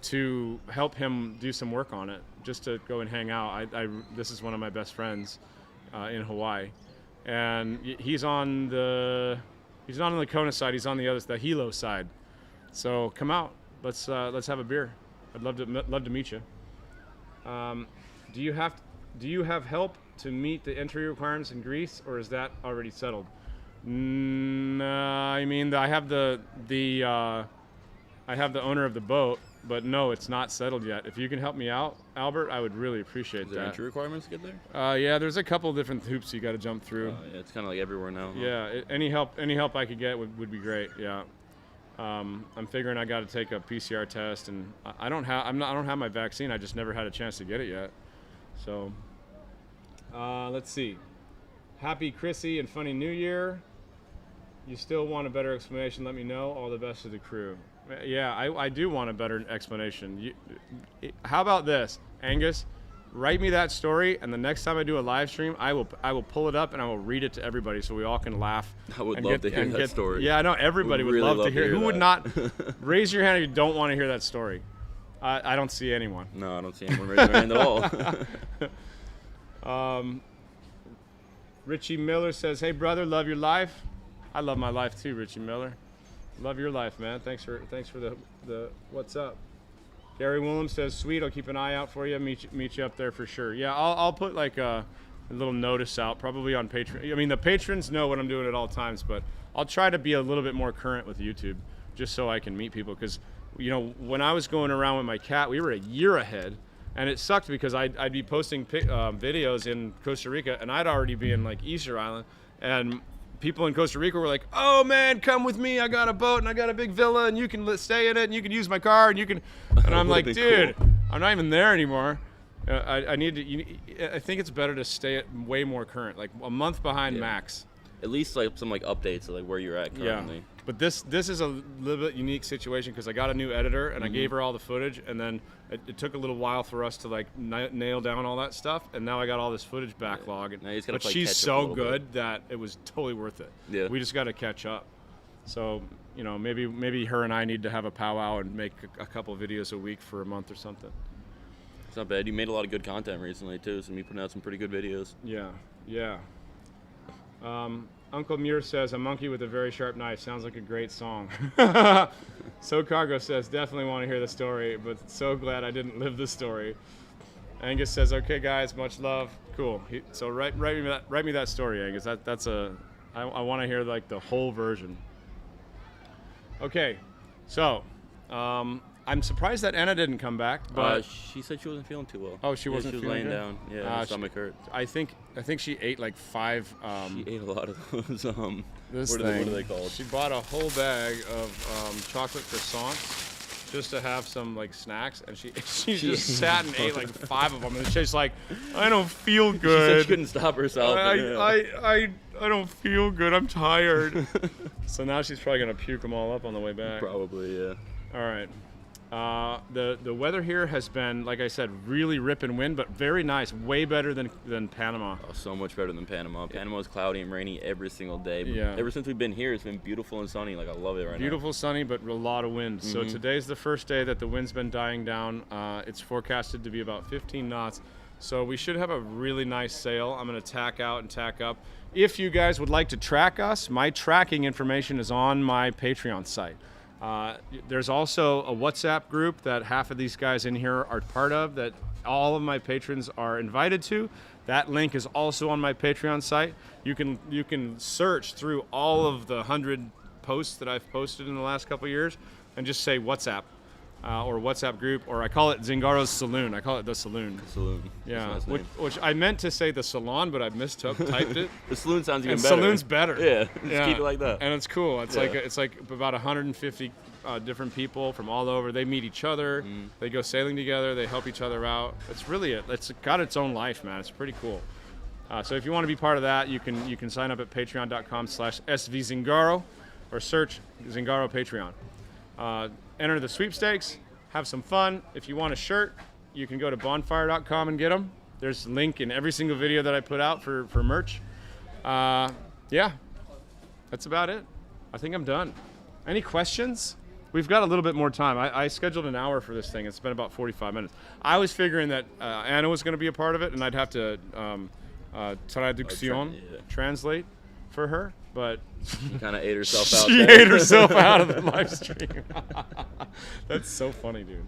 Speaker 3: to help him do some work on it, just to go and hang out. This is one of my best friends in Hawaii, and he's on the Kona side. He's on the Hilo side. So come out. Let's have a beer. I'd love to meet you. Do you have help to meet the entry requirements in Greece, or is that already settled? I mean, I have the owner of the boat, but no, it's not settled yet. If you can help me out, Albert, I would really appreciate that.
Speaker 2: Is there entry requirements to get there?
Speaker 3: Yeah, there's a couple different hoops you got to jump through.
Speaker 2: Yeah, it's kind of like everywhere now. Huh?
Speaker 3: Yeah, any help I could get would be great. Yeah, I'm figuring I got to take a PCR test, and I don't have my vaccine. I just never had a chance to get it yet. So, let's see. Happy Chrissy and funny New Year. You still want a better explanation? Let me know. All the best to the crew. Yeah, I do want a better explanation. How about this, Angus? Write me that story, and the next time I do a live stream, I will pull it up and I will read it to everybody so we all can laugh.
Speaker 2: I would love to hear that story.
Speaker 3: Yeah, I know everybody would love to hear. Who would not? Raise your hand if you don't want to hear that story. I don't see anyone.
Speaker 2: No, I don't see anyone raise their hand at all.
Speaker 3: Richie Miller says, "Hey brother, love your life." I love my life too, Richie Miller. Love your life, man. Thanks for the what's up. Gary Williams says, "Sweet, I'll keep an eye out for you. Meet you up there for sure." Yeah, I'll put like a little notice out, probably on Patreon. I mean, the patrons know what I'm doing at all times, but I'll try to be a little bit more current with YouTube, just so I can meet people. Because when I was going around with my cat, we were a year ahead And it sucked because I'd be posting videos in Costa Rica, and I'd already be in like Easter Island, and people in Costa Rica were like, "Oh man, come with me! I got a boat and I got a big villa, and you can stay in it, and you can use my car, and you can." And I'm like, "Dude, cool. I'm not even there anymore. I need to. I think it's better to stay way more current, like a month behind max.
Speaker 2: At least like some like updates of like where you're at currently."
Speaker 3: Yeah. But this is a little bit unique situation because I got a new editor and I gave her all the footage, and then it took a little while for us to like nail down all that stuff, and now I got all this footage backlog.
Speaker 2: Now you just
Speaker 3: but she's so good that it was totally worth it.
Speaker 2: Yeah.
Speaker 3: We just got to catch up. So maybe her and I need to have a powwow and make a couple videos a week for a month or something.
Speaker 2: It's not bad. You made a lot of good content recently too, so you putting out some pretty good videos.
Speaker 3: Yeah. Uncle Muir says, "A monkey with a very sharp knife." Sounds like a great song. So Cargo says, "Definitely want to hear the story, but so glad I didn't live the story." Angus says, "Okay, guys, much love." Cool. So write me that story, Angus. I want to hear like the whole version. Okay, so I'm surprised that Anna didn't come back, but
Speaker 2: she said she wasn't feeling too well.
Speaker 3: Oh, she wasn't
Speaker 2: was
Speaker 3: feeling
Speaker 2: laying
Speaker 3: good?
Speaker 2: down. Yeah, her stomach hurt.
Speaker 3: I think she ate like 5.
Speaker 2: She ate a lot of those. What are they called?
Speaker 3: She bought a whole bag of chocolate croissants just to have some like snacks, and she just sat and ate like 5 of them, and she's like, "I don't feel good."
Speaker 2: She said she couldn't stop herself.
Speaker 3: I don't feel good. I'm tired. So now she's probably gonna puke them all up on the way back.
Speaker 2: Probably, yeah.
Speaker 3: All right. The weather here has been, like I said, really rip and wind, but very nice. Way better than Panama.
Speaker 2: Oh, so much better than Panama. Panama's cloudy and rainy every single day. But
Speaker 3: yeah.
Speaker 2: Ever since we've been here, it's been beautiful and sunny. Like, I love it right now.
Speaker 3: Beautiful, sunny, but a lot of wind. So today's the first day that the wind's been dying down. It's forecasted to be about 15 knots. So we should have a really nice sail. I'm going to tack out and tack up. If you guys would like to track us, my tracking information is on my Patreon site. There's also a WhatsApp group that half of these guys in here are part of that all of my patrons are invited to. That link is also on my Patreon site. You can search through all of the 100 posts that I've posted in the last couple of years and just say WhatsApp or WhatsApp group, or I call it Zingaro's Saloon. I call it the Saloon.
Speaker 2: Saloon.
Speaker 3: Yeah, which I meant to say the salon, but I typed it.
Speaker 2: The Saloon sounds even
Speaker 3: and
Speaker 2: better.
Speaker 3: Saloon's better.
Speaker 2: Yeah, just keep it like that.
Speaker 3: And it's cool. It's like about 150 different people from all over. They meet each other. They go sailing together. They help each other out. It's really it's got its own life, man. It's pretty cool. So if you want to be part of that, you can sign up at patreon.com/svzingaro or search Zingaro Patreon. Enter the sweepstakes, have some fun. If you want a shirt, you can go to bonfire.com and get them. There's a link in every single video that I put out for merch. Yeah, that's about it. I think I'm done. Any questions? We've got a little bit more time. I scheduled an hour for this thing. It's been about 45 minutes. I was figuring that Anna was going to be a part of it, and I'd have to traducción, translate for her. But
Speaker 2: she kind of ate herself out.
Speaker 3: She ate herself out of the live stream. That's so funny, dude.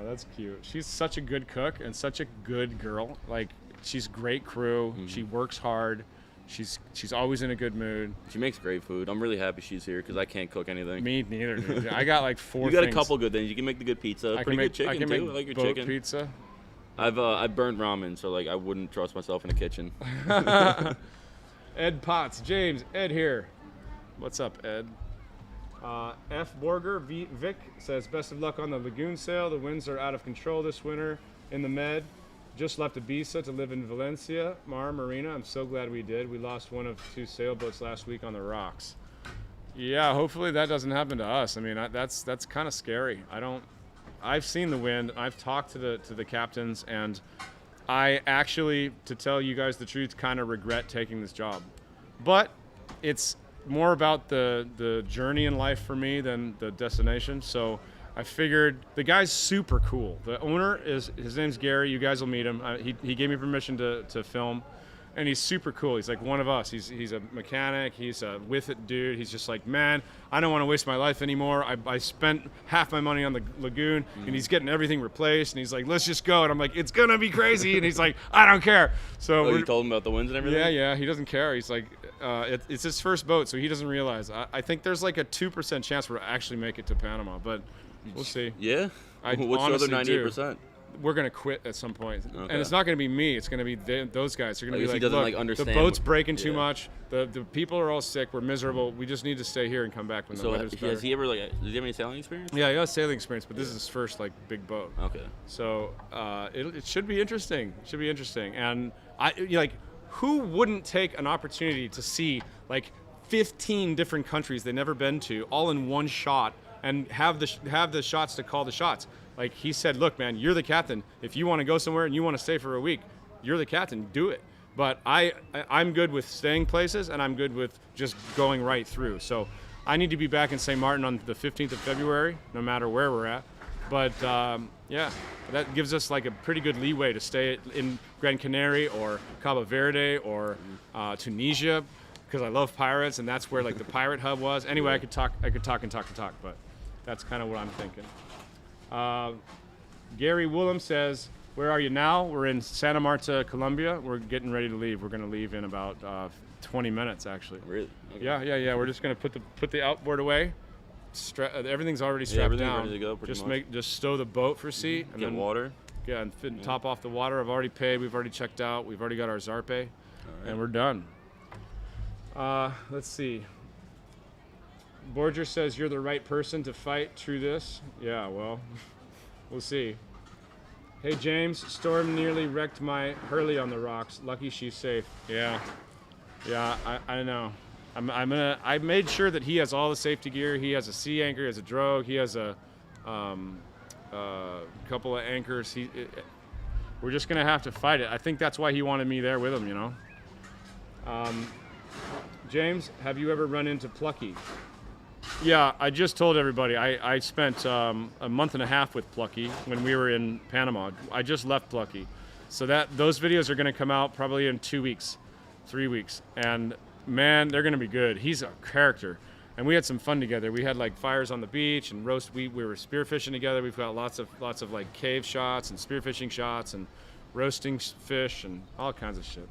Speaker 3: That's cute. She's such a good cook and such a good girl. Like, she's great crew. She works hard. She's always in a good mood.
Speaker 2: She makes great food. I'm really happy she's here because I can't cook anything.
Speaker 3: Me neither, dude. I got like 4
Speaker 2: You got
Speaker 3: things.
Speaker 2: A couple good things. You can make the good pizza. Pretty good chicken, too. I like your
Speaker 3: boat
Speaker 2: chicken.
Speaker 3: Pizza.
Speaker 2: I've burnt ramen, so like I wouldn't trust myself in a kitchen.
Speaker 3: Ed Potts, James, Ed here. What's up, Ed? F. Borger, Vic says, "Best of luck on the lagoon sail. The winds are out of control this winter in the Med. Just left Ibiza to live in Valencia, Marina. I'm so glad we did. We lost one of 2 sailboats last week on the rocks." Yeah, hopefully that doesn't happen to us. I mean, that's kind of scary. I've seen the wind. I've talked to the captains, and I actually, to tell you guys the truth, kind of regret taking this job. But it's more about the journey in life for me than the destination. So I figured the guy's super cool. The owner his name's Gary. You guys will meet him. He gave me permission to film, and he's super cool. He's like one of us. He's a mechanic. He's a with it dude. He's just like, man, I don't want to waste my life anymore. I spent half my money on the lagoon, and he's getting everything replaced. And he's like, let's just go. And I'm like, it's gonna be crazy. And he's like, I don't care. So
Speaker 2: you told him about the winds and everything?
Speaker 3: Yeah. He doesn't care. He's like, it's his first boat, so he doesn't realize. I think there's like a 2% chance we'll actually make it to Panama, but we'll see.
Speaker 2: Yeah.
Speaker 3: I
Speaker 2: What's the other
Speaker 3: honestly
Speaker 2: 98%?
Speaker 1: we're gonna quit at some point,
Speaker 2: Okay.
Speaker 1: and it's not gonna be me. It's gonna be those guys. They're gonna
Speaker 2: I
Speaker 1: be
Speaker 2: guess he
Speaker 1: like,
Speaker 2: doesn't,
Speaker 1: look,
Speaker 2: like, understand
Speaker 1: the boat's
Speaker 2: what-
Speaker 1: breaking too
Speaker 2: yeah.
Speaker 1: much. The people are all sick. We're miserable. We just need to stay here and come back when the
Speaker 2: So
Speaker 1: weather's better.
Speaker 2: has he ever like? Does he have any sailing experience?
Speaker 1: Yeah, he has sailing experience, but this is his first like big boat.
Speaker 2: Okay.
Speaker 1: So it should be interesting. It should be interesting. And like, who wouldn't take an opportunity to see like 15 different countries they've never been to, all in one shot, and have the shots to call the shots? Like he said, look, man, you're the captain. If you want to go somewhere and you want to stay for a week, you're the captain. Do it. But I'm good with staying places, and I'm good with just going right through. So I need to be back in St. Martin on the 15th of February, no matter where we're at. But yeah, that gives us like a pretty good leeway to stay in Gran Canaria or Cabo Verde or Tunisia, because I love pirates, and that's where like the pirate hub was. Anyway, I could talk, but that's kind of what I'm thinking. Gary Woolham says, where are you now? We're in Santa Marta, Colombia. We're getting ready to leave. We're going to leave in about 20 minutes, actually.
Speaker 2: Really? Okay.
Speaker 1: Yeah. We're just going to put the outboard away. Everything's already strapped
Speaker 2: everything's
Speaker 1: down.
Speaker 2: ready to go, pretty much.
Speaker 1: Just stow the boat for sea, and
Speaker 2: Get
Speaker 1: then
Speaker 2: water.
Speaker 1: Yeah, and top off the water. I've already paid. We've already checked out. We've already got our Zarpe, and we're done. Let's see. Borger says you're the right person to fight through this. Yeah, well, we'll see. Hey James, storm nearly wrecked my Hurley on the rocks. Lucky she's safe. Yeah, I know. I made sure that he has all the safety gear. He has a sea anchor, he has a drogue, he has a couple of anchors. We're just gonna have to fight it. I think that's why he wanted me there with him, you know. James, have you ever run into Plucky? Yeah, I just told everybody. I spent a month and a half with Plucky when we were in Panama. I just left Plucky. So those videos are going to come out probably in 2 weeks, 3 weeks. And man, they're going to be good. He's a character. And we had some fun together. We had like fires on the beach and we were spearfishing together. We've got lots of like cave shots and spearfishing shots and roasting fish and all kinds of shit.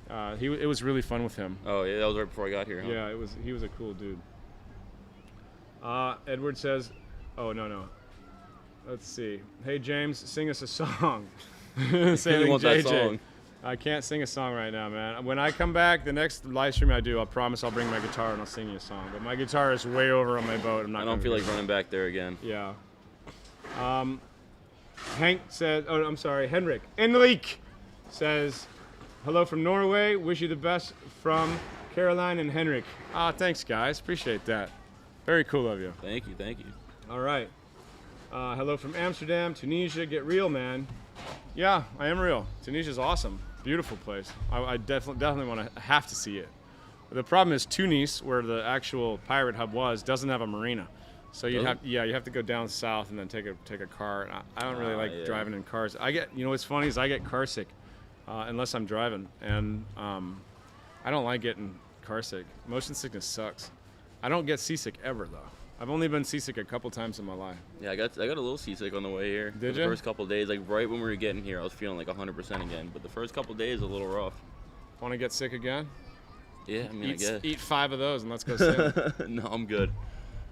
Speaker 1: It was really fun with him.
Speaker 2: Oh yeah, that was right before I got here. Huh?
Speaker 1: Yeah, he was a cool dude. Edward says, oh, no. Let's see. Hey, James, sing us a song. Sailing
Speaker 2: want that
Speaker 1: JJ.
Speaker 2: song.
Speaker 1: I can't sing a song right now, man. When I come back, the next live stream I do, I'll promise I'll bring my guitar and I'll sing you a song. But my guitar is way over on my boat.
Speaker 2: I don't feel like running back there again.
Speaker 1: Yeah. Hank says, oh, I'm sorry, Henrik says, hello from Norway. Wish you the best from Caroline and Henrik. Thanks, guys. Appreciate that. Very cool of you.
Speaker 2: Thank you.
Speaker 1: All right. Hello from Amsterdam, Tunisia. Get real, man. Yeah, I am real. Tunisia's awesome. Beautiful place. I definitely want to have to see it. The problem is Tunis, where the actual pirate hub was, doesn't have a marina. So you have to go down south and then take a car. I don't really like driving in cars. What's funny is I get car sick unless I'm driving, and I don't like getting car sick. Motion sickness sucks. I don't get seasick ever though. I've only been seasick a couple times in my life.
Speaker 2: Yeah, I got a little seasick on the way here.
Speaker 1: Did
Speaker 2: the
Speaker 1: you?
Speaker 2: first couple of days, like right when we were getting here, I was feeling like 100% again. But the first couple of days, a little rough.
Speaker 1: Want to get sick again?
Speaker 2: Yeah, I mean, I guess.
Speaker 1: Eat 5 of those and let's go sailing.
Speaker 2: No, I'm good.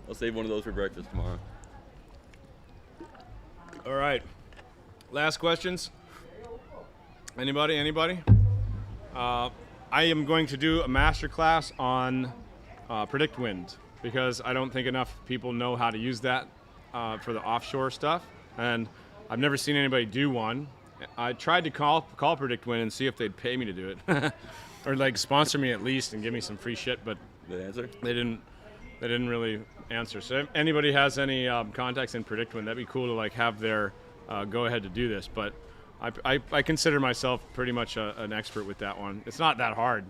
Speaker 2: I'll save one of those for breakfast tomorrow.
Speaker 1: All right. Last questions. Anybody? I am going to do a master class on predict wind, because I don't think enough people know how to use that for the offshore stuff, and I've never seen anybody do one. I tried to call predict wind and see if they'd pay me to do it, or like sponsor me at least and give me some free shit, but
Speaker 2: Good answer.
Speaker 1: they didn't really answer. So if anybody has any contacts in predict wind, that'd be cool to like have their go ahead to do this. But I consider myself pretty much an expert with that one. It's not that hard,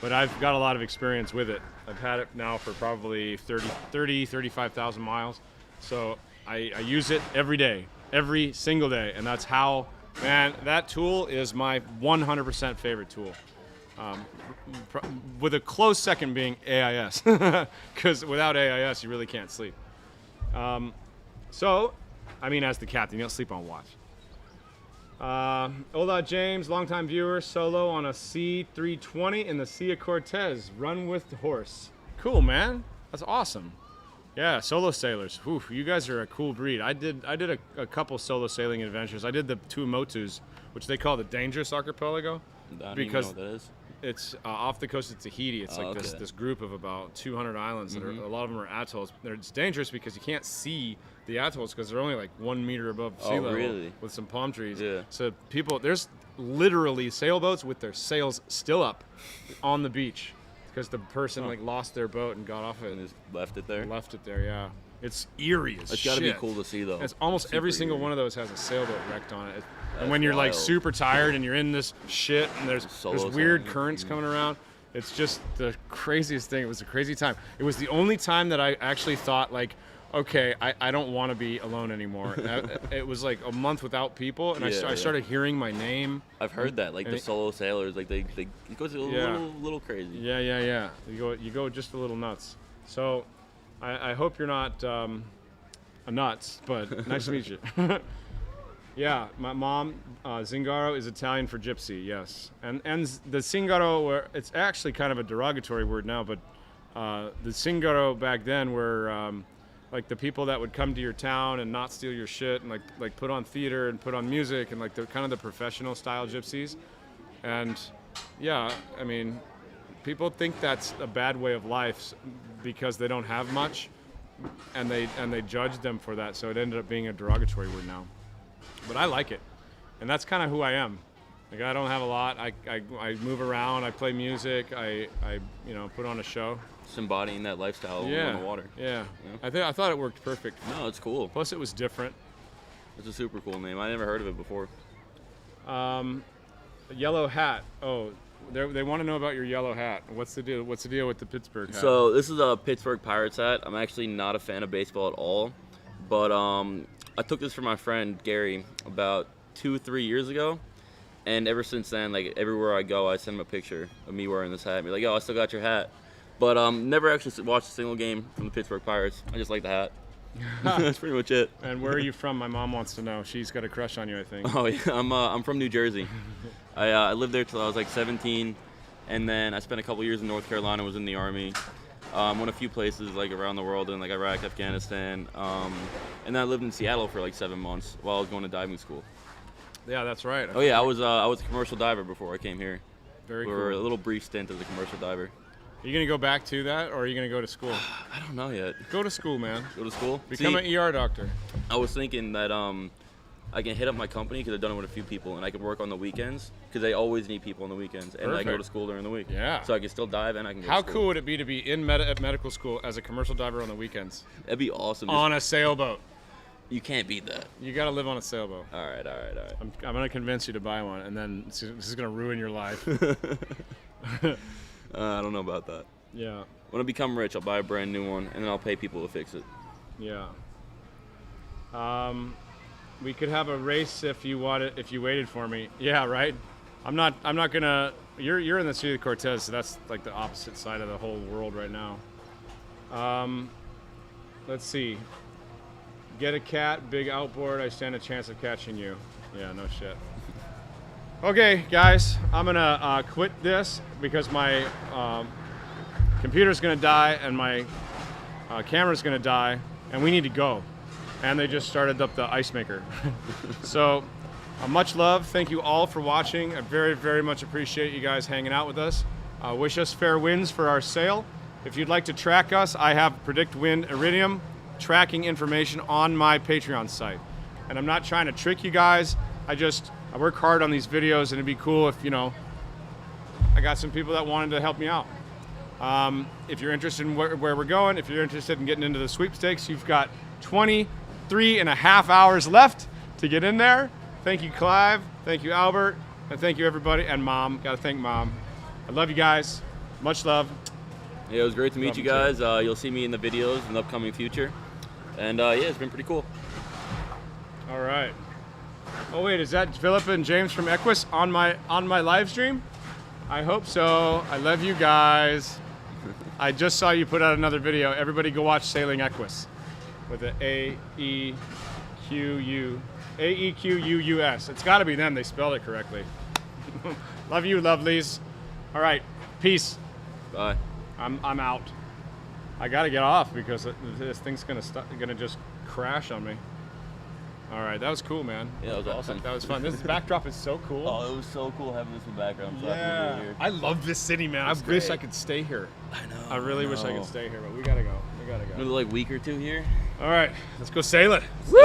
Speaker 1: but I've got a lot of experience with it. I've had it now for probably 35,000 miles. So I use it every day, every single day. And that's how, man, that tool is my 100% favorite tool. With a close second being AIS, because without AIS, you really can't sleep. So, I mean, as the captain, you don't sleep on watch. Hola James, longtime viewer, solo on a C320 in the Sea of Cortez. Run with the horse. Cool, man. That's awesome.
Speaker 3: Yeah, solo sailors. Whew, you guys are a cool breed. I did a couple solo sailing adventures. I did the Tuamotus, which they call the dangerous archipelago,
Speaker 2: I don't
Speaker 3: because
Speaker 2: even know what that is.
Speaker 3: it's off the coast of Tahiti. It's like
Speaker 2: okay.
Speaker 3: this group of about 200 islands that are, a lot of them are atolls. It's dangerous because you can't see the atolls because they're only like 1 meter above sea level
Speaker 2: really?
Speaker 3: with some palm trees.
Speaker 2: Yeah.
Speaker 3: So there's literally sailboats with their sails still up on the beach because the person like lost their boat and got off it
Speaker 2: And just left it there.
Speaker 3: left it there. Yeah, it's eerie as
Speaker 2: It's
Speaker 3: shit.
Speaker 2: got to be cool to see though.
Speaker 3: It's almost every
Speaker 2: Super
Speaker 3: single
Speaker 2: eerie.
Speaker 3: one of those has a sailboat wrecked on it. And
Speaker 2: That's
Speaker 3: when you're like
Speaker 2: wild.
Speaker 3: super tired and you're in this shit and there's
Speaker 2: Solo
Speaker 3: weird
Speaker 2: sailing.
Speaker 3: currents coming around, it's just the craziest thing. It was a crazy time. It was the only time that I actually thought like, okay, I don't want to be alone anymore. It was like a month without people, and I
Speaker 2: Yeah.
Speaker 3: started hearing my name.
Speaker 2: I've heard that, like
Speaker 3: And
Speaker 2: the solo sailors, like it goes a
Speaker 3: Yeah.
Speaker 2: little crazy.
Speaker 3: Yeah. You go just a little nuts. So I hope you're not a nuts, but nice to meet you. Yeah, my mom, Zingaro, is Italian for gypsy, yes. And the Zingaro, it's actually kind of a derogatory word now, but the Zingaro back then were like the people that would come to your town and not steal your shit and like put on theater and put on music and like they're kind of the professional style gypsies. And yeah, I mean, people think that's a bad way of life because they don't have much, and they judge them for that. So it ended up being a derogatory word now. But I like it, and that's kind of who I am. Like I don't have a lot. I move around. I play music. I put on a show.
Speaker 2: Just embodying that lifestyle on the water.
Speaker 3: Yeah. I thought it worked perfect.
Speaker 2: No, it's cool.
Speaker 3: Plus it was different.
Speaker 2: It's a super cool name. I never heard of it before.
Speaker 3: Yellow hat. Oh, they want to know about your yellow hat. What's the deal? What's the deal with the Pittsburgh hat?
Speaker 2: So this is a Pittsburgh Pirates hat. I'm actually not a fan of baseball at all, but I took this from my friend Gary about 2-3 years ago, and ever since then, like everywhere I go, I send him a picture of me wearing this hat. And be like, "Yo, I still got your hat," but never actually watched a single game from the Pittsburgh Pirates. I just like the hat. That's pretty much it.
Speaker 3: And where are you from? My mom wants to know. She's got a crush on you, I think.
Speaker 2: Oh yeah, I'm from New Jersey. I lived there till I was like 17, and then I spent a couple years in North Carolina. Was in the Army. Went a few places like around the world in like Iraq, Afghanistan, and then I lived in Seattle for like 7 months while I was going to diving school.
Speaker 3: Yeah, that's right.
Speaker 2: Oh yeah, I was a commercial diver before I came here.
Speaker 3: Very
Speaker 2: For a
Speaker 3: cool.
Speaker 2: little brief stint as a commercial diver.
Speaker 3: Are you gonna go back to that, or are you gonna go to school?
Speaker 2: I don't know yet.
Speaker 3: Go to school, man.
Speaker 2: Go to school.
Speaker 3: Become
Speaker 2: See,
Speaker 3: an ER doctor.
Speaker 2: I was thinking that I can hit up my company because I've done it with a few people, and I can work on the weekends because they always need people on the weekends, and I can go to
Speaker 3: Perfect.
Speaker 2: school during the week.
Speaker 3: Yeah.
Speaker 2: So I can still dive and I can go
Speaker 3: How
Speaker 2: to school.
Speaker 3: cool would it be to be in at medical school as a commercial diver on the weekends?
Speaker 2: That'd be awesome.
Speaker 3: On a sailboat.
Speaker 2: You can't beat that.
Speaker 3: You gotta live on a sailboat.
Speaker 2: All right.
Speaker 3: I'm gonna convince you to buy one, and then this is gonna ruin your life.
Speaker 2: I don't know about that.
Speaker 3: Yeah,
Speaker 2: When I become rich, I'll buy a brand new one, and then I'll pay people to fix it.
Speaker 3: yeah. We could have a race if you waited for me. Yeah, right. I'm not gonna. You're in the Sea of Cortez, so that's like the opposite side of the whole world right now. Let's see. Get a cat, big outboard. I stand a chance of catching you. Yeah, no shit. Okay, guys, I'm gonna quit this because my computer's gonna die and my camera's gonna die, and we need to go. And they just started up the ice maker. So, much love. Thank you all for watching. I very, very much appreciate you guys hanging out with us. Wish us fair winds for our sail. If you'd like to track us, I have Predict Wind Iridium tracking information on my Patreon site. And I'm not trying to trick you guys. I work hard on these videos, and it'd be cool if, I got some people that wanted to help me out. If you're interested in where we're going, if you're interested in getting into the sweepstakes, you've got 23.5 hours left to get in there. Thank you, Clive. Thank you, Albert. And thank you, everybody. And Mom. Got to thank Mom. I love you guys. Much love.
Speaker 2: Yeah, it was great to meet
Speaker 3: Love
Speaker 2: you
Speaker 3: you too.
Speaker 2: guys. You'll see me in the videos in the upcoming future. And yeah, it's been pretty cool.
Speaker 3: All right. Oh wait, is that Philippa and James from Equus on my live stream? I hope so. I love you guys. I just saw you put out another video. Everybody go watch Sailing Equus with the AEQUUS. It's got to be them. They spelled it correctly. Love you, lovelies. All right. Peace.
Speaker 2: Bye.
Speaker 3: I'm out. I got to get off because this thing's gonna just crash on me. All right, that was cool, man.
Speaker 2: Yeah, that was awesome.
Speaker 3: That was fun. This backdrop is so cool.
Speaker 2: Oh, it was so cool having this in the background. I'm so happy to
Speaker 3: Yeah,
Speaker 2: be here.
Speaker 3: I love this city, man. I wish I could stay here.
Speaker 2: I know.
Speaker 3: I really wish I could stay here, but we gotta go. We gotta go.
Speaker 2: Another like week or two here.
Speaker 3: All right, let's go sail it.
Speaker 2: Woo!